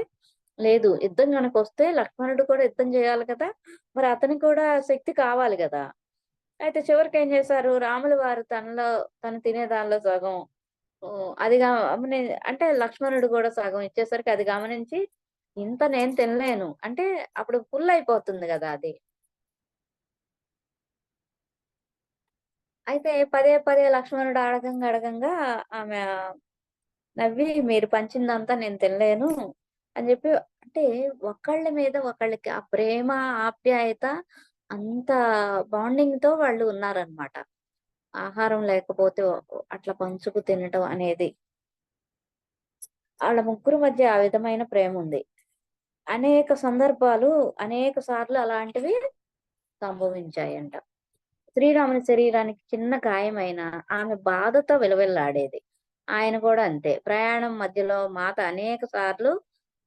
లేదు యుద్ధం గనకొస్తే లక్ష్మణుడు కూడా యుద్ధం చేయాలి కదా! మరి అతనికి కూడా శక్తి కావాలి గదా! అయితే చివరికేం చేశారు రాములు వారు తను తినే దానిలో సగం అది అంటే లక్ష్మణుడు కూడా సగం ఇచ్చేసరికి అది గమనించి, ఇంత నేను తినలేను. అంటే అప్పుడు ఫుల్ అయిపోతుంది గదా! అది. అయితే పదే పదే లక్ష్మణుడు అడగంగా అడగంగా ఆమె నవ్వి మీరు పంచిందంతా నేను తినలేను అని జెప్పి అంటే ఒకళ్ళ మీద ఒకళ్ళకి ఆ ప్రేమ, ఆప్యాయత అంత బాండింగ్‌తో వాళ్ళు ఉన్నారనమాట. ఆహారం లేకపోతే అట్లా పంచుకు తినటం అనేది. ఆళ్ళ ముగ్గురు మధ్య ఆ విధమైన ప్రేముంది. అనేక సందర్భాలు, అనేక సార్లు అలాంటివి సంభవించాయంట. శ్రీరాముని శరీరానికి చిన్న గాయమైనా ఆమె బాధతో విలవిల్లాడేది. ఆయన కూడా అంతే. ప్రయాణం మధ్యలో మాత అనేక సార్లు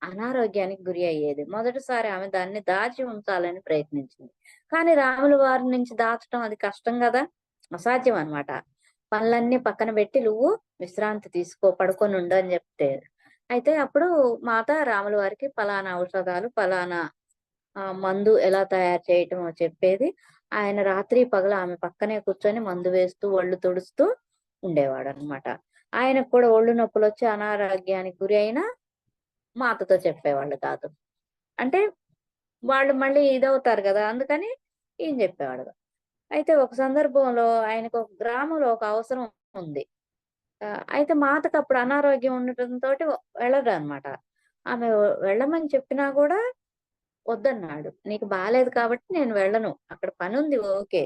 అనారోగ్యానికి గురి అయ్యేది. మొదటిసారి ఆమె దాన్ని దాచి ఉంచాలని ప్రయత్నించింది. కానీ రాముల వారి నుంచి దాచటం అది కష్టం గదా! అసాధ్యం అన్నమాట. పనులన్నీ పక్కన బెట్టి "నువ్వు విశ్రాంతి తీసుకో, పడుకొనుండు" అని జెప్తే. అయితే అప్పుడు మాత రాముల వారికి పలానా ఔషధాలు, పలానా మందు ఎలా తయారు చేయటమో చెప్పేది. ఆయన రాత్రి పగలు ఆమె పక్కనే కూర్చొని మందు వేస్తూ, ఒళ్ళు తుడుస్తూ ఉండేవాడనమాట. ఆయనకు కూడా ఒళ్ళు నొప్పులొచ్చి అనారోగ్యానికి గురి అయినా మాతతో చెప్పేవాళ్ళు కాదు. అంటే వాళ్ళు మళ్ళీ ఇదవుతారు గదా! అందుకని ఈయన జెప్పేవాడు. అయితే ఒక సందర్భంలో ఆయనకు ఒక గ్రామంలో ఒక అవసరం ఉంది. అయితే మాతకప్పుడు అనారోగ్యం ఉండటంతోటి వెళ్ళడనమాట. ఆమె వెళ్ళమని చెప్పినా గూడా వద్దన్నాడు. "నీకు బాలేదు కాబట్టి నేను వెళ్ళను. అక్కడ పనుంది ఓకే.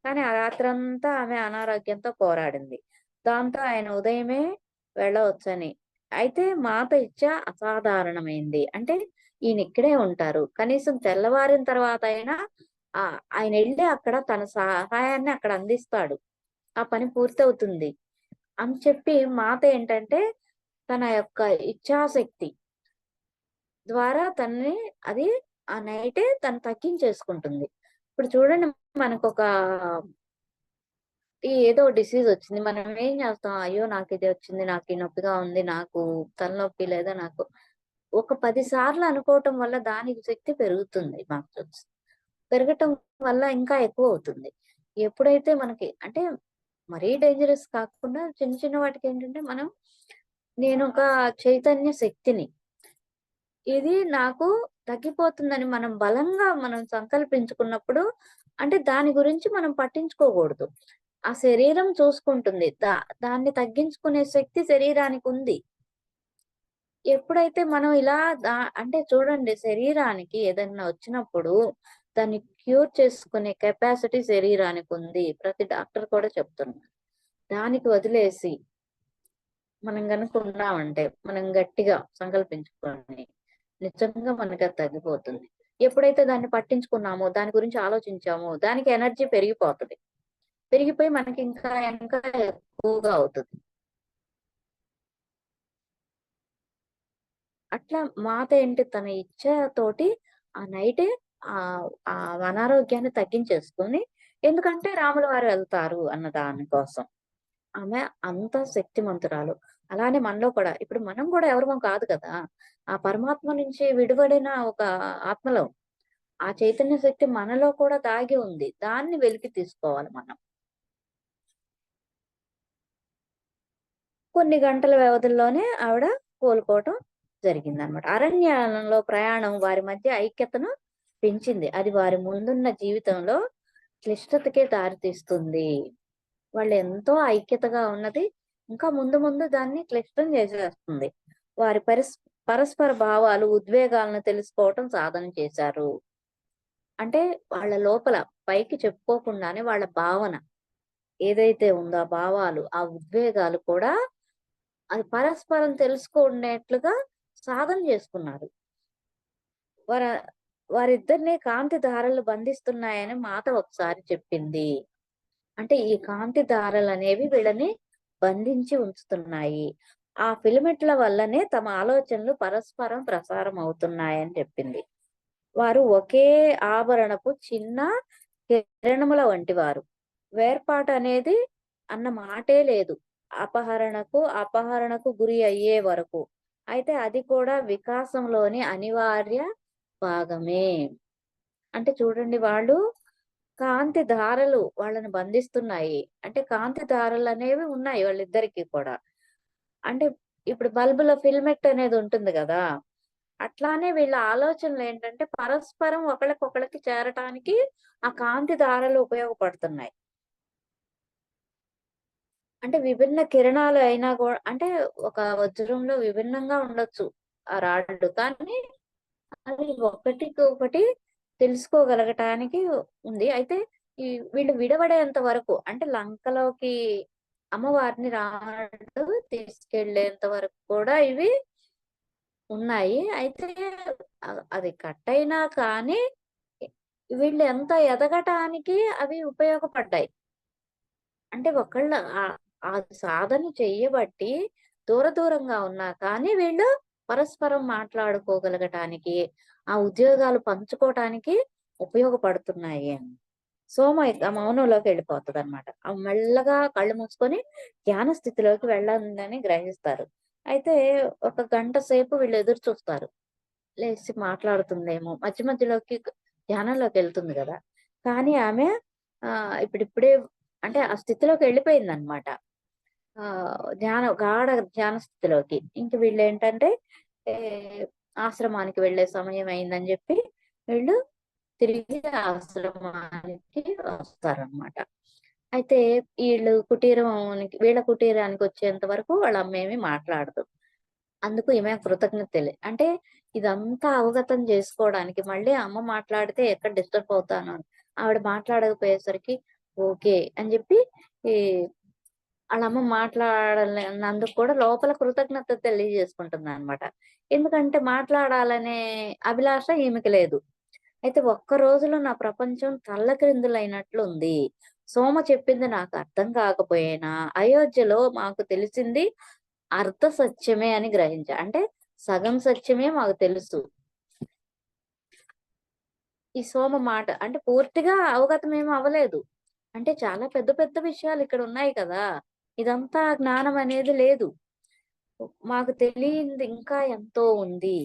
కానీ ఆ రాత్రంతా ఆమె అనారోగ్యంతో పోరాడింది. దాంతో ఆయన ఉదయమే వెళ్ళవచ్చని. అయితే మాత ఇచ్చ అసాధారణమైంది. అంటే ఈయనిక్కడే ఉంటారు. కనీసం తెల్లవారిన తర్వాతైనా ఆయనెళ్లి అక్కడ తన సహాయాన్ని అక్కడ అందిస్తాడు. ఆ పని పూర్తవుతుంది అని చెప్పి మాత ఏంటంటే తన యొక్క ఇచ్ఛాశక్తి ద్వారా తనని అది ఆ నైటే తను తగ్గించేసుకుంటుంది. ఇప్పుడు చూడండి, మనకొక ఏదో డిసీజ్ వచ్చింది. మనం ఏం చేస్తాం? అయ్యో! నాకిది వచ్చింది. నాకు ఈ నొప్పిగా ఉంది. నాకు తలనొప్పి లేదా నాకు ఒక 10 సార్లు అనుకోవటం వల్ల దానికి శక్తి పెరుగుతుంది మాకు తెలుసు. పెరగటం వల్ల ఇంకా ఎక్కువవుతుంది. ఎప్పుడైతే మనకి అంటే మరీ డేంజరస్ కాకుండా చిన్న చిన్న వాటికేంటంటే నేనొక చైతన్య శక్తిని. ఇది నాకు తగ్గిపోతుందని మనం సంకల్పించుకున్నప్పుడు అంటే దాని గురించి మనం పట్టించుకోకూడదు. ఆ శరీరం చూసుకుంటుంది. దాన్ని తగ్గించుకునే శక్తి శరీరానికుంది. ఎప్పుడైతే మనం ఇలా అంటే చూడండి, శరీరానికి ఏదన్నా వచ్చినప్పుడు దాన్ని క్యూర్ చేసుకునే కెపాసిటీ శరీరానికుంది. ప్రతి డాక్టర్ కూడా చెప్తున్నారు. దానికి వదిలేసి మనం గనుక ఉన్నామంటే, మనం గట్టిగా సంకల్పించుకొని నిజంగా మనకది తగ్గిపోతుంది. ఎప్పుడైతే దాన్ని పట్టించుకున్నామో, దాని గురించి ఆలోచించామో, దానికి ఎనర్జీ పెరిగిపోతది. పెరిగిపోయి మనకి ఇంకా ఇంకా ఎక్కువగా అవుతది. అట్లా మాత ఏంటి తన ఇచ్ఛతోటి ఆ నైటే ఆ అనారోగ్యాన్ని తగ్గించేసుకొని, ఎందుకంటే రాముల వారు వెళ్తారు అన్న దాని కోసం. ఆమె అంత శక్తిమంతురాలు. అలానే మనలో కూడా ఇప్పుడు మనం కూడా ఎవరిమో కాదు కదా! ఆ పరమాత్మ నుంచి విడివడిన ఒక ఆత్మలం. ఆ చైతన్య శక్తి మనలో కూడా దాగి ఉంది. దాన్ని వెలికి తీసుకోవాలి మనం. కొన్ని గంటల వ్యవధుల్లోనే ఆవిడ కోలుకోవటం జరిగిందనమాట. అరణ్యాలలో ప్రయాణం వారి మధ్య ఐక్యతను పెంచింది. అది వారి ముందున్న జీవితంలో క్లిష్టతకే దారితీస్తుంది. వాళ్ళెంతో ఐక్యతగా ఉన్నది. ఇంకా ముందు ముందు దాన్ని క్లిష్టం చేసేస్తుంది. వారి పరస్పర భావాలు, ఉద్వేగాలను తెలుసుకోవటం సాధన చేశారు. అంటే వాళ్ళ లోపల పైకి చెప్పుకోకుండానే వాళ్ళ భావన ఏదైతే ఉందో ఆ భావాలు, ఆ ఉద్వేగాలు కూడా అది పరస్పరం తెలుసుకునేట్లుగా సాధన చేసుకున్నారు. వార వారిద్దరిని కాంతి దారాలు బంధిస్తున్నాయని మాత ఒకసారి చెప్పింది. అంటే ఈ కాంతి దారాలనేవి వీళ్ళని బంధించి ఉంచుతున్నాయి. ఆ ఫిలమెంట్‌ల వల్లనే తమ ఆలోచనలు పరస్పరం ప్రసారం అవుతున్నాయని చెప్పింది. వారు ఒకే ఆభరణపు చిన్న కిరణముల వంటివారు. వేర్పాటనేది అన్న మాటే లేదు. అపహరణకు గురి అయ్యే వరకు. అయితే అది కూడా వికాసంలోని అనివార్య భాగమే. అంటే చూడండి, కాంతి ధారలు వాళ్ళని బంధిస్తున్నాయి. అంటే కాంతి దారలనేవి ఉన్నాయి వాళ్ళిద్దరికీ కూడా. అంటే ఇప్పుడు బల్బులో ఫిలమెంట్ అనేది ఉంటుంది గదా! అట్లానే వీళ్ళ ఆలోచనలేంటంటే పరస్పరం ఒకళ్ళకొకళ్ళకి చేరటానికి ఆ కాంతి దారాలు ఉపయోగపడుతున్నాయి. అంటే విభిన్న కిరణాలు అయినా అంటే ఒక వజ్రంలో విభిన్నంగా ఉండొచ్చు ఆ రాడ్లు. కానీ అది ఒకటికొకటి తెలుసుకోగలగటానికి ఉంది. అయితే ఈ వీళ్ళు విడవడేంత వరకు అంటే లంకలోకి అమ్మవారిని రావణుడు తీసుకెళ్ళేంత వరకు కూడా ఇవి ఉన్నాయి. అయితే అది కట్ అయినా కానీ ఎ వీళ్ళు ఎంత ఎదగటానికి అవి ఉపయోగపడ్డాయి. అంటే ఒకళ్ళ ఆ సాధన చెయ్యబట్టి దూరంగా ఉన్నా కానీ వీళ్ళు పరస్పరం మాట్లాడుకోగలగటానికి, ఆ ఉద్యోగాలు పంచుకోవటానికి ఉపయోగపడుతున్నాయి అని. సోమ ఇక మౌనంలోకి వెళ్ళిపోతదనమాట. మెల్లగా కళ్ళు మూసుకొని ధ్యాన స్థితిలోకి వెళ్ళందని గ్రహిస్తారు. అయితే ఒక గంట సేపు వీళ్ళు ఎదురు చూస్తారు. లేసి మాట్లాడుతుందేమో! మధ్యలోకి ధ్యానంలోకెళ్తుంది గదా! కానీ ఆమె ఇప్పుడిప్పుడే అంటే ఆ స్థితిలోకెళ్ళిపోయిందనమాట. గాఢ ధ్యాన స్థితిలోకి. ఇంక వీళ్ళేంటంటే ఏ ఆశ్రమానికి వెళ్ళే సమయం అయిందని జెప్పి వీళ్ళు తిరిగి ఆశ్రమానికి వస్తారనమాట. అయితే వీళ్ళ కుటీరానికొచ్చేంత వరకు వాళ్ళ అమ్మేమి మాట్లాడదు. అందుకు ఈమె కృతజ్ఞతలే. అంటే ఇదంతా అవగతం జేసుకోవడానికి మళ్ళీ అమ్మ మాట్లాడితే ఎక్కడ డిస్టర్బ్ అవుతాను అని. ఆవిడ మాట్లాడకపోయేసరికి ఓకే అని జెప్పి ఈ ఆళ్ళమ్మ మాట్లాడలేనందుకు కూడా లోపల కృతజ్ఞత తెలియజేసుకుంటుందనమాట. ఎందుకంటే మాట్లాడాలనే అభిలాష ఈమెకి లేదు. అయితే ఒక్క రోజులో నా ప్రపంచం తల్లక్రిందులైనట్లుంది. సోమ చెప్పింది నాకు అర్థం కాకపోయినా అయోధ్యలో మాకు తెలిసింది అర్ధ సత్యమే అని గ్రహించా. అంటే సగం సత్యమే మాకు తెలుసు. ఈ సోమ మాట అంటే పూర్తిగా అవగతం ఏమి అవ్వలేదు. అంటే చాలా పెద్ద పెద్ద విషయాలు ఇక్కడ ఉన్నాయి కదా! ఇదంతా జ్ఞానం అనేది లేదు. మాకు తెలియంది ఇంకా ఎంతో ఉంది.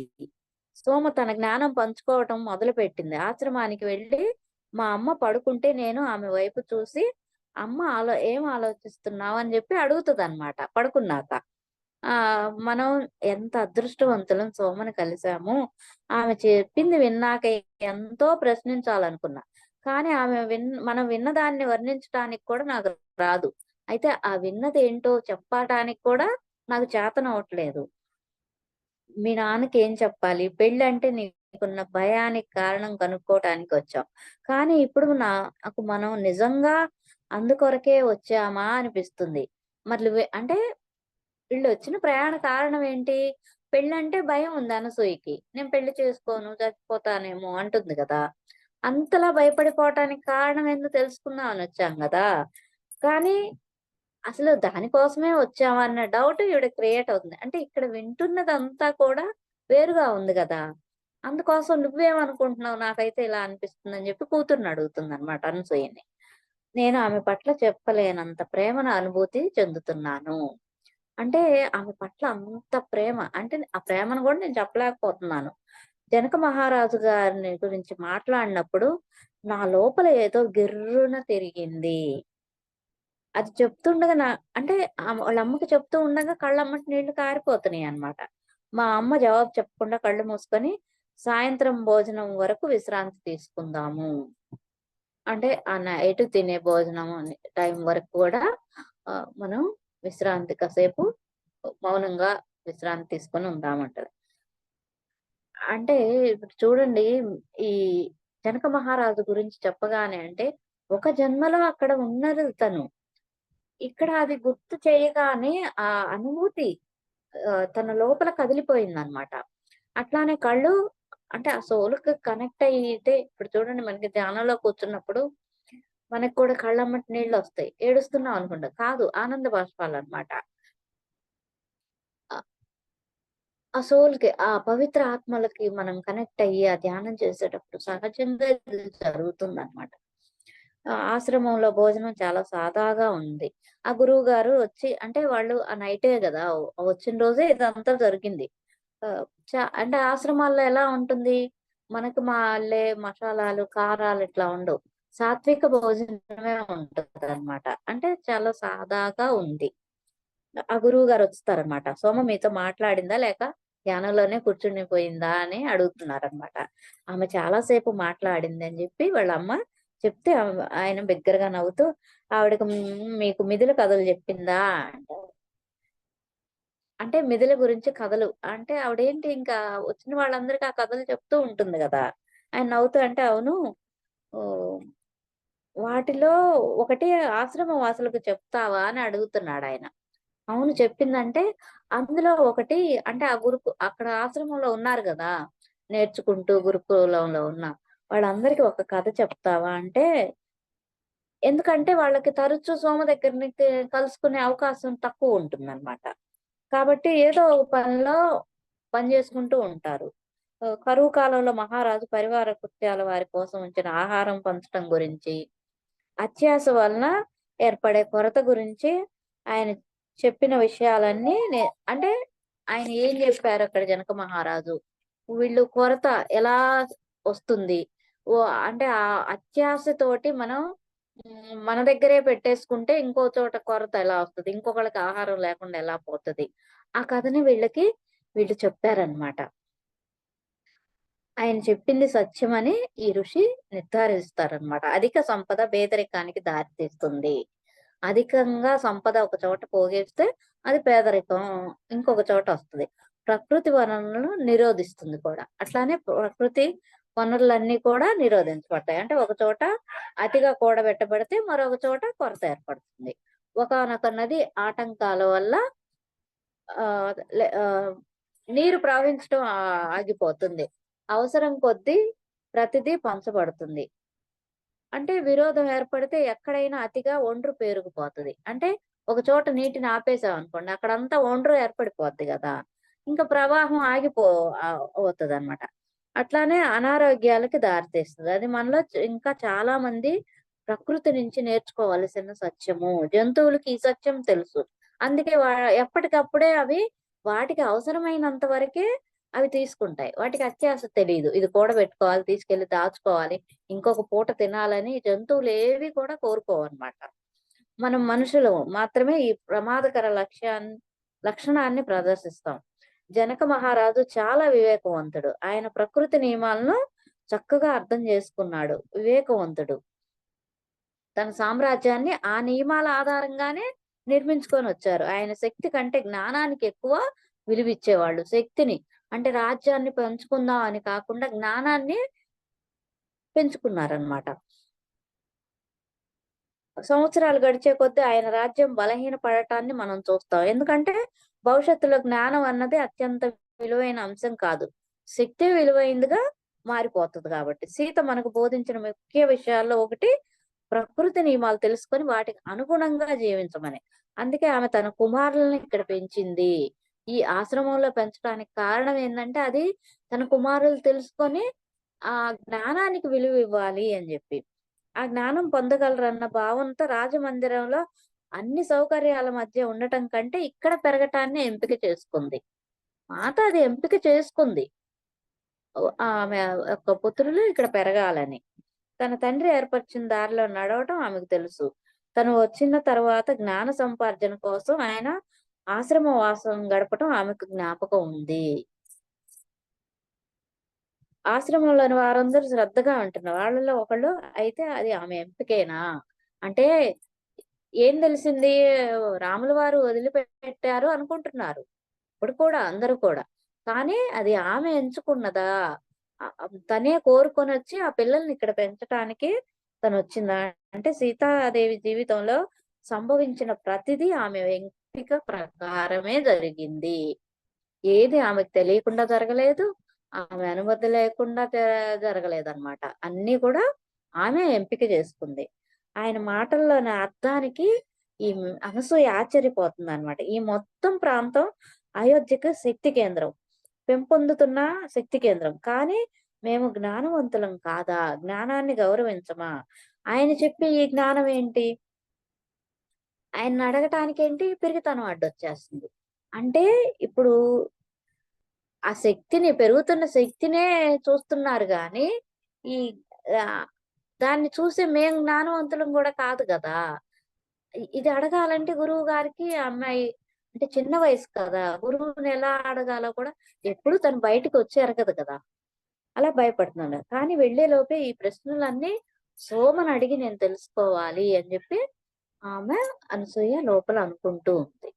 సోమ తన జ్ఞానం పంచుకోవటం మొదలుపెట్టింది. ఆశ్రమానికి వెళ్ళి మా అమ్మ పడుకుంటే నేను ఆమె వైపు చూసి, "అమ్మ ఏం ఆలోచిస్తున్నావు?" అని చెప్పి అడుగుతదనమాట పడుకున్నాక. మనం ఎంత అదృష్టవంతులం సోమని కలిసాము. ఆమె చెప్పింది విన్నాక ఎంతో ప్రశ్నించాలనుకున్నా. కానీ ఆమె మనం విన్నదాన్ని వర్ణించటానికి కూడా నాకు రాదు. అయితే ఆ విన్నదేంటో చెప్పటానికి కూడా నాకు చేతనవ్వట్లేదు. మీ నాన్నకేం చెప్పాలి? పెళ్ళంటే నీకున్న భయానికి కారణం కనుక్కోవటానికొచ్చాం. కానీ ఇప్పుడు నాకు మనం నిజంగా అందుకొరకే వచ్చామా అనిపిస్తుంది. మరి అంటే వీళ్ళొచ్చిన ప్రయాణ కారణం ఏంటి? పెళ్ళంటే భయం ఉంది అనసూయకి. నేను పెళ్లి చేసుకోను, చచ్చిపోతానేమో అంటుంది గదా! అంతలా భయపడిపోవటానికి కారణం ఏందో తెలుసుకుందామని వచ్చాం గదా! కానీ అసలు దానికోసమే వచ్చామా అన్న డౌట్ ఈవిడకి క్రియేట్ అవుతుంది. అంటే ఇక్కడ వింటున్నదంతా కూడా వేరుగా ఉంది గదా! అందుకోసం నువ్వేమనుకుంటున్నావు? నాకైతే ఇలా అనిపిస్తుందని జెప్పి కూతుర్ని అడుగుతుందనమాట అనసూయని. నేను ఆమె పట్ల చెప్పలేనంత ప్రేమను అనుభూతి చెందుతున్నాను. అంటే ఆమె పట్ల అంత ప్రేమ. అంటే ఆ ప్రేమను గూడా నేను చెప్పలేకపోతున్నాను. జనక మహారాజు గారిని గురించి మాట్లాడినప్పుడు నా లోపల ఏదో గిర్రున తిరిగింది. అది చెప్తుండగా అంటే వాళ్ళ అమ్మకి చెప్తూ ఉండగా కళ్ళమ్మట నీళ్లు కారిపోతున్నాయన్నమాట. మా అమ్మ జవాబు చెప్పకుండా కళ్ళు మూసుకొని, "సాయంత్రం భోజనం వరకు విశ్రాంతి తీసుకుందాము." అంటే ఆ నైట్ తినే భోజనం టైం వరకు కూడా మనం విశ్రాంతి కాసేపు మౌనంగా విశ్రాంతి తీసుకొని ఉందామంటది. అంటే ఇప్పుడు చూడండి ఈ జనక మహారాజు గురించి చెప్పగానే అంటే ఒక జన్మలో అక్కడ ఉన్నది తను. ఇక్కడ అది గుర్తు చేయగానే ఆ అనుభూతి తన లోపల కదిలిపోయిందనమాట. అట్లానే కళ్ళు అంటే ఆ సోల్‌కి కనెక్ట్ అయ్యితే ఇప్పుడు చూడండి మనకి ధ్యానంలో కూర్చున్నప్పుడు మనకు కూడా కళ్ళమ్మట నీళ్లొస్తాయి. ఏడుస్తున్నాం అనుకుంటాం. కాదు ఆనంద బాష్పాలనమాట. ఆ సోల్‌కి, ఆ పవిత్ర ఆత్మలకి మనం కనెక్ట్ అయ్యి, ఆ ధ్యానం చేసేటప్పుడు సహజంగా ఇది జరుగుతుందనమాట. ఆశ్రమంలో భోజనం చాలా సాదాగా ఉంది. ఆ గురువుగారు వచ్చి అంటే వాళ్ళు ఆ నైటే గదా! వచ్చిన రోజే ఇదంతా జరిగింది. ఆహ్, అంటే ఆశ్రమాల్లో ఎలా ఉంటుంది? మనకు మషాలాలు, కారాలు ఇట్లా ఉండవు. సాత్విక భోజనమే ఉంటదనమాట. అంటే చాలా సాదాగా ఉంది. ఆ గురువుగారొస్తారనమాట. "సోమ మీతో మాట్లాడిందా? లేక ధ్యానంలోనే కూర్చుండిపోయిందా?" అని అడుగుతున్నారనమాట. ఆమె చాలా సేపు మాట్లాడింది అని జెప్పి వాళ్ళమ్మ చెప్తే ఆయన బిగ్గరగా నవ్వుతూ ఆవిడకి మీకు మిథుల కథలు జెప్పిందా అంటారు. అంటే మిథుల గురించి కథలు. అంటే ఆవిడేంటి ఇంకా వచ్చిన వాళ్ళందరికి ఆ కథలు చెప్తూ ఉంటుంది గదా! ఆయన నవ్వుతూ అంటే, "అవును. ఓహ్! వాటిలో ఒకటి ఆశ్రమ వాసులకు చెప్తావా?" అని అడుగుతున్నాడాయన. అవును. చెప్పిందంటే, అందులో ఒకటి అంటే ఆ అక్కడ ఆశ్రమంలో ఉన్నారు గదా! నేర్చుకుంటూ గురుకులంలో ఉన్న వాళ్ళందరికి ఒక కథ చెప్తావా అంటే, ఎందుకంటే వాళ్ళకి తరచూ సోమ దగ్గరనికి కలుసుకునే అవకాశం తక్కువుంటుందనమాట. కాబట్టి ఏదో ఒక పనిలో పని జేసుకుంటూ ఉంటారు. కరువు కాలంలో మహారాజు పరివార కృత్యాల వారి కోసం ఉంచిన ఆహారం పంచటం గురించి అత్యాస వలన ఏర్పడే కొరత గురించి ఆయన చెప్పిన విషయాలన్నీ అంటే ఆయన ఏం చెప్పారు అక్కడ జనక మహారాజు. వీళ్ళు కొరత ఎలా వస్తుంది? అంటే ఆ అత్యాసతోటి మనం మన దగ్గరే పెట్టేసుకుంటే ఇంకో చోట కొరత ఎలా వస్తది? ఇంకొకళ్ళకి ఆహారం లేకుండా ఎలా పోతది? ఆ కథని వీళ్ళు చెప్పారన్నమాట. ఆయన చెప్పింది సత్యమని ఈ ఋషి నిర్ధారిస్తారనమాట. అధిక సంపద పేదరికానికి దారితీస్తుంది. అధికంగా సంపద ఒక చోట పోగేస్తే అది పేదరికం ఇంకొక చోట వస్తది. ప్రకృతి వనరులను నిరోధిస్తుంది కూడా. అట్లానే ప్రకృతి వనరులన్నీ కూడా నిరోధించబడతాయి. అంటే ఒక చోట అతిగా కూడబెట్టబడితే మరొక చోట కొరత ఏర్పడుతుంది. ఒకానొక నది ఆటంకాల వల్ల నీరు ప్రవహించడం ఆగిపోతుంది. అవసరం కొద్దీ ప్రతిదీ పంచబడుతుంది. అంటే విరోధం ఏర్పడితే ఎక్కడైనా అతిగా ఒండ్రు పేరుకుపోతది. అంటే ఒక చోట నీటిని ఆపేసాం అనుకోండి, అక్కడంతా ఒండ్రు ఏర్పడిపోద్ది కదా! ఇంకా ప్రవాహం అవుతది అనమాట. అట్లానే అనారోగ్యాలకి దారితీస్తది. అది మనలో ఇంకా చాలా మంది ప్రకృతి నుంచి నేర్చుకోవాల్సిన సత్యము. జంతువులకి ఈ సత్యం తెలుసు. అందుకే ఎప్పటికప్పుడే అవి వాటికి అవసరమైనంత వరకే అవి తీసుకుంటాయి. వాటికి అత్యాస తెలీదు. ఇది కూడబెట్టుకోవాలి, తీసుకెళ్ళి దాచుకోవాలి, ఇంకొక పూట తినాలని జంతువులేవి కూడా కోరుకోవన్నమాట. మనం మనుషులు మాత్రమే ఈ ప్రమాదకర లక్షణాన్ని ప్రదర్శిస్తాం. జనక మహారాజు చాలా వివేకవంతుడు. ఆయన ప్రకృతి నియమాలను చక్కగా అర్థం చేసుకున్నాడు. వివేకవంతుడు. తన సామ్రాజ్యాన్ని ఆ నియమాల ఆధారంగానే నిర్మించుకొనొచ్చారు. ఆయన శక్తి కంటే జ్ఞానానికి ఎక్కువ విలువిచ్చేవాళ్ళు. శక్తిని అంటే రాజ్యాన్ని పెంచుకుందాం అని కాకుండా జ్ఞానాన్ని పెంచుకున్నారనమాట. సంవత్సరాలు గడిచే కొద్దీ ఆయన రాజ్యం బలహీనపడటాన్ని మనం చూస్తాం. ఎందుకంటే భవిష్యత్తులో జ్ఞానం అన్నది అత్యంత విలువైన అంశం కాదు. శక్తే విలువైందిగా మారిపోతది కాబట్టి. సీత మనకు బోధించిన ముఖ్య విషయాల్లో ఒకటి ప్రకృతి నియమాలు తెలుసుకొని వాటికి అనుగుణంగా జీవించమని. అందుకే ఆమె తన కుమారులని ఇక్కడ పెంచింది. ఈ ఆశ్రమంలో పెంచడానికి కారణం ఏందంటే అది తన కుమారులు తెలుసుకొని ఆ జ్ఞానానికి విలువివ్వాలి అని జెప్పి. ఆ జ్ఞానం పొందగలరన్న భావంతో రాజమందిరంలో అన్ని సౌకర్యాల మధ్య ఉండటం కంటే ఇక్కడ పెరగటాన్ని ఎంపిక చేసుకుంది. మాత అది ఎంపిక చేసుకుంది. ఆమె యొక్క పుత్రులు ఇక్కడ పెరగాలని. తన తండ్రి ఏర్పరిచిన దారిలో నడవటం ఆమెకు తెలుసు. తను వచ్చిన తర్వాత జ్ఞాన సముపార్జన కోసం ఆయన ఆశ్రమ వాసం గడపటం ఆమెకు జ్ఞాపకం ఉంది. ఆశ్రమంలోని వారందరూ శ్రద్ధగా వింటున్నారు. వాళ్ళలో ఒకళ్ళు అయితే అది ఆమె ఎంపికేనా? అంటే ఏం తెలిసింది? రాముల వారు వదిలిపెట్టారు అనుకుంటున్నారు. ఇప్పుడు కూడా అందరూ కూడా. కానీ అది ఆమె ఎంచుకున్నదా? తనే కోరుకొనొచ్చి ఆ పిల్లల్ని ఇక్కడ పెంచటానికి తనొచ్చిందా? అంటే సీతాదేవి జీవితంలో సంభవించిన ప్రతిదీ ఆమె ఎంపిక ప్రకారమే జరిగింది. ఏది ఆమెకు తెలియకుండా జరగలేదు. ఆమె అనుమతి లేకుండా జరగలేదన్నమాట. అన్నీ కూడా ఆమె ఎంపిక చేసుకుంది. ఆయన మాటల్లోని అర్థానికి ఈ అనసూయ ఆశ్చర్యపోతుందన్నమాట. ఈ మొత్తం ప్రాంతం అయోధ్యకు శక్తి కేంద్రం. పెంపొందుతున్న శక్తి కేంద్రం. కానీ మేము జ్ఞానవంతులం కాదా? జ్ఞానాన్ని గౌరవించమా? ఆయన చెప్పే ఈ జ్ఞానం ఏంటి? ఆయన్ని అడగటానికేంటి పిరికితనం అడ్డొచ్చేస్తుంది. అంటే ఇప్పుడు ఆ శక్తిని పెరుగుతున్న శక్తినే చూస్తున్నారు గానీ, ఈ ఆహ్, దాన్ని చూసి మేం జ్ఞానవంతులం గూడా కాదు గదా! ఇది అడగాలంటే గురువు గారికి ఆ అమ్మాయి అంటే చిన్న వయసు కదా! గురువుని ఎలా అడగాలో కూడా ఎప్పుడు తను బయటికొచ్చి ఎరగదు కదా! అలా భయపడుతున్నాడు. కానీ వెళ్ళేలోపే ఈ ప్రశ్నలన్నీ సోమని అడిగి నేను తెలుసుకోవాలి అని జెప్పి ఆమె అనసూయ లోపల అనుకుంటూ ఉంది.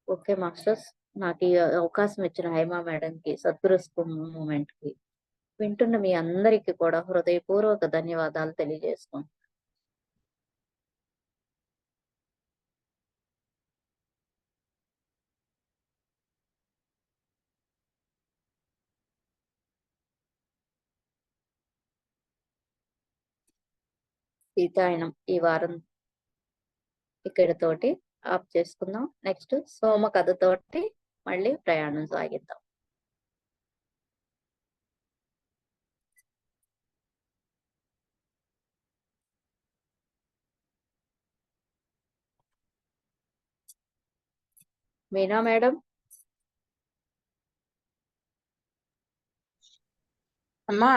Okay masters. నాకీ అవకాశం ఇచ్చిన హైమా మేడంకి, సద్గురు స్కూల్ మూవ్‌మెంట్‌కి, వింటున్న మీ అందరికి కూడా హృదయపూర్వక ధన్యవాదాలు తెలియజేసుకుంటున్నాను. సీతాయనం ఈ వారం ఇక్కడితోటి ఆఫ్ చేసుకుందాం. నెక్స్ట్ సోమ కథతోటి మళ్ళీ ప్రయాణం సాగిద్దాం. మీనా మేడం. అమ్మా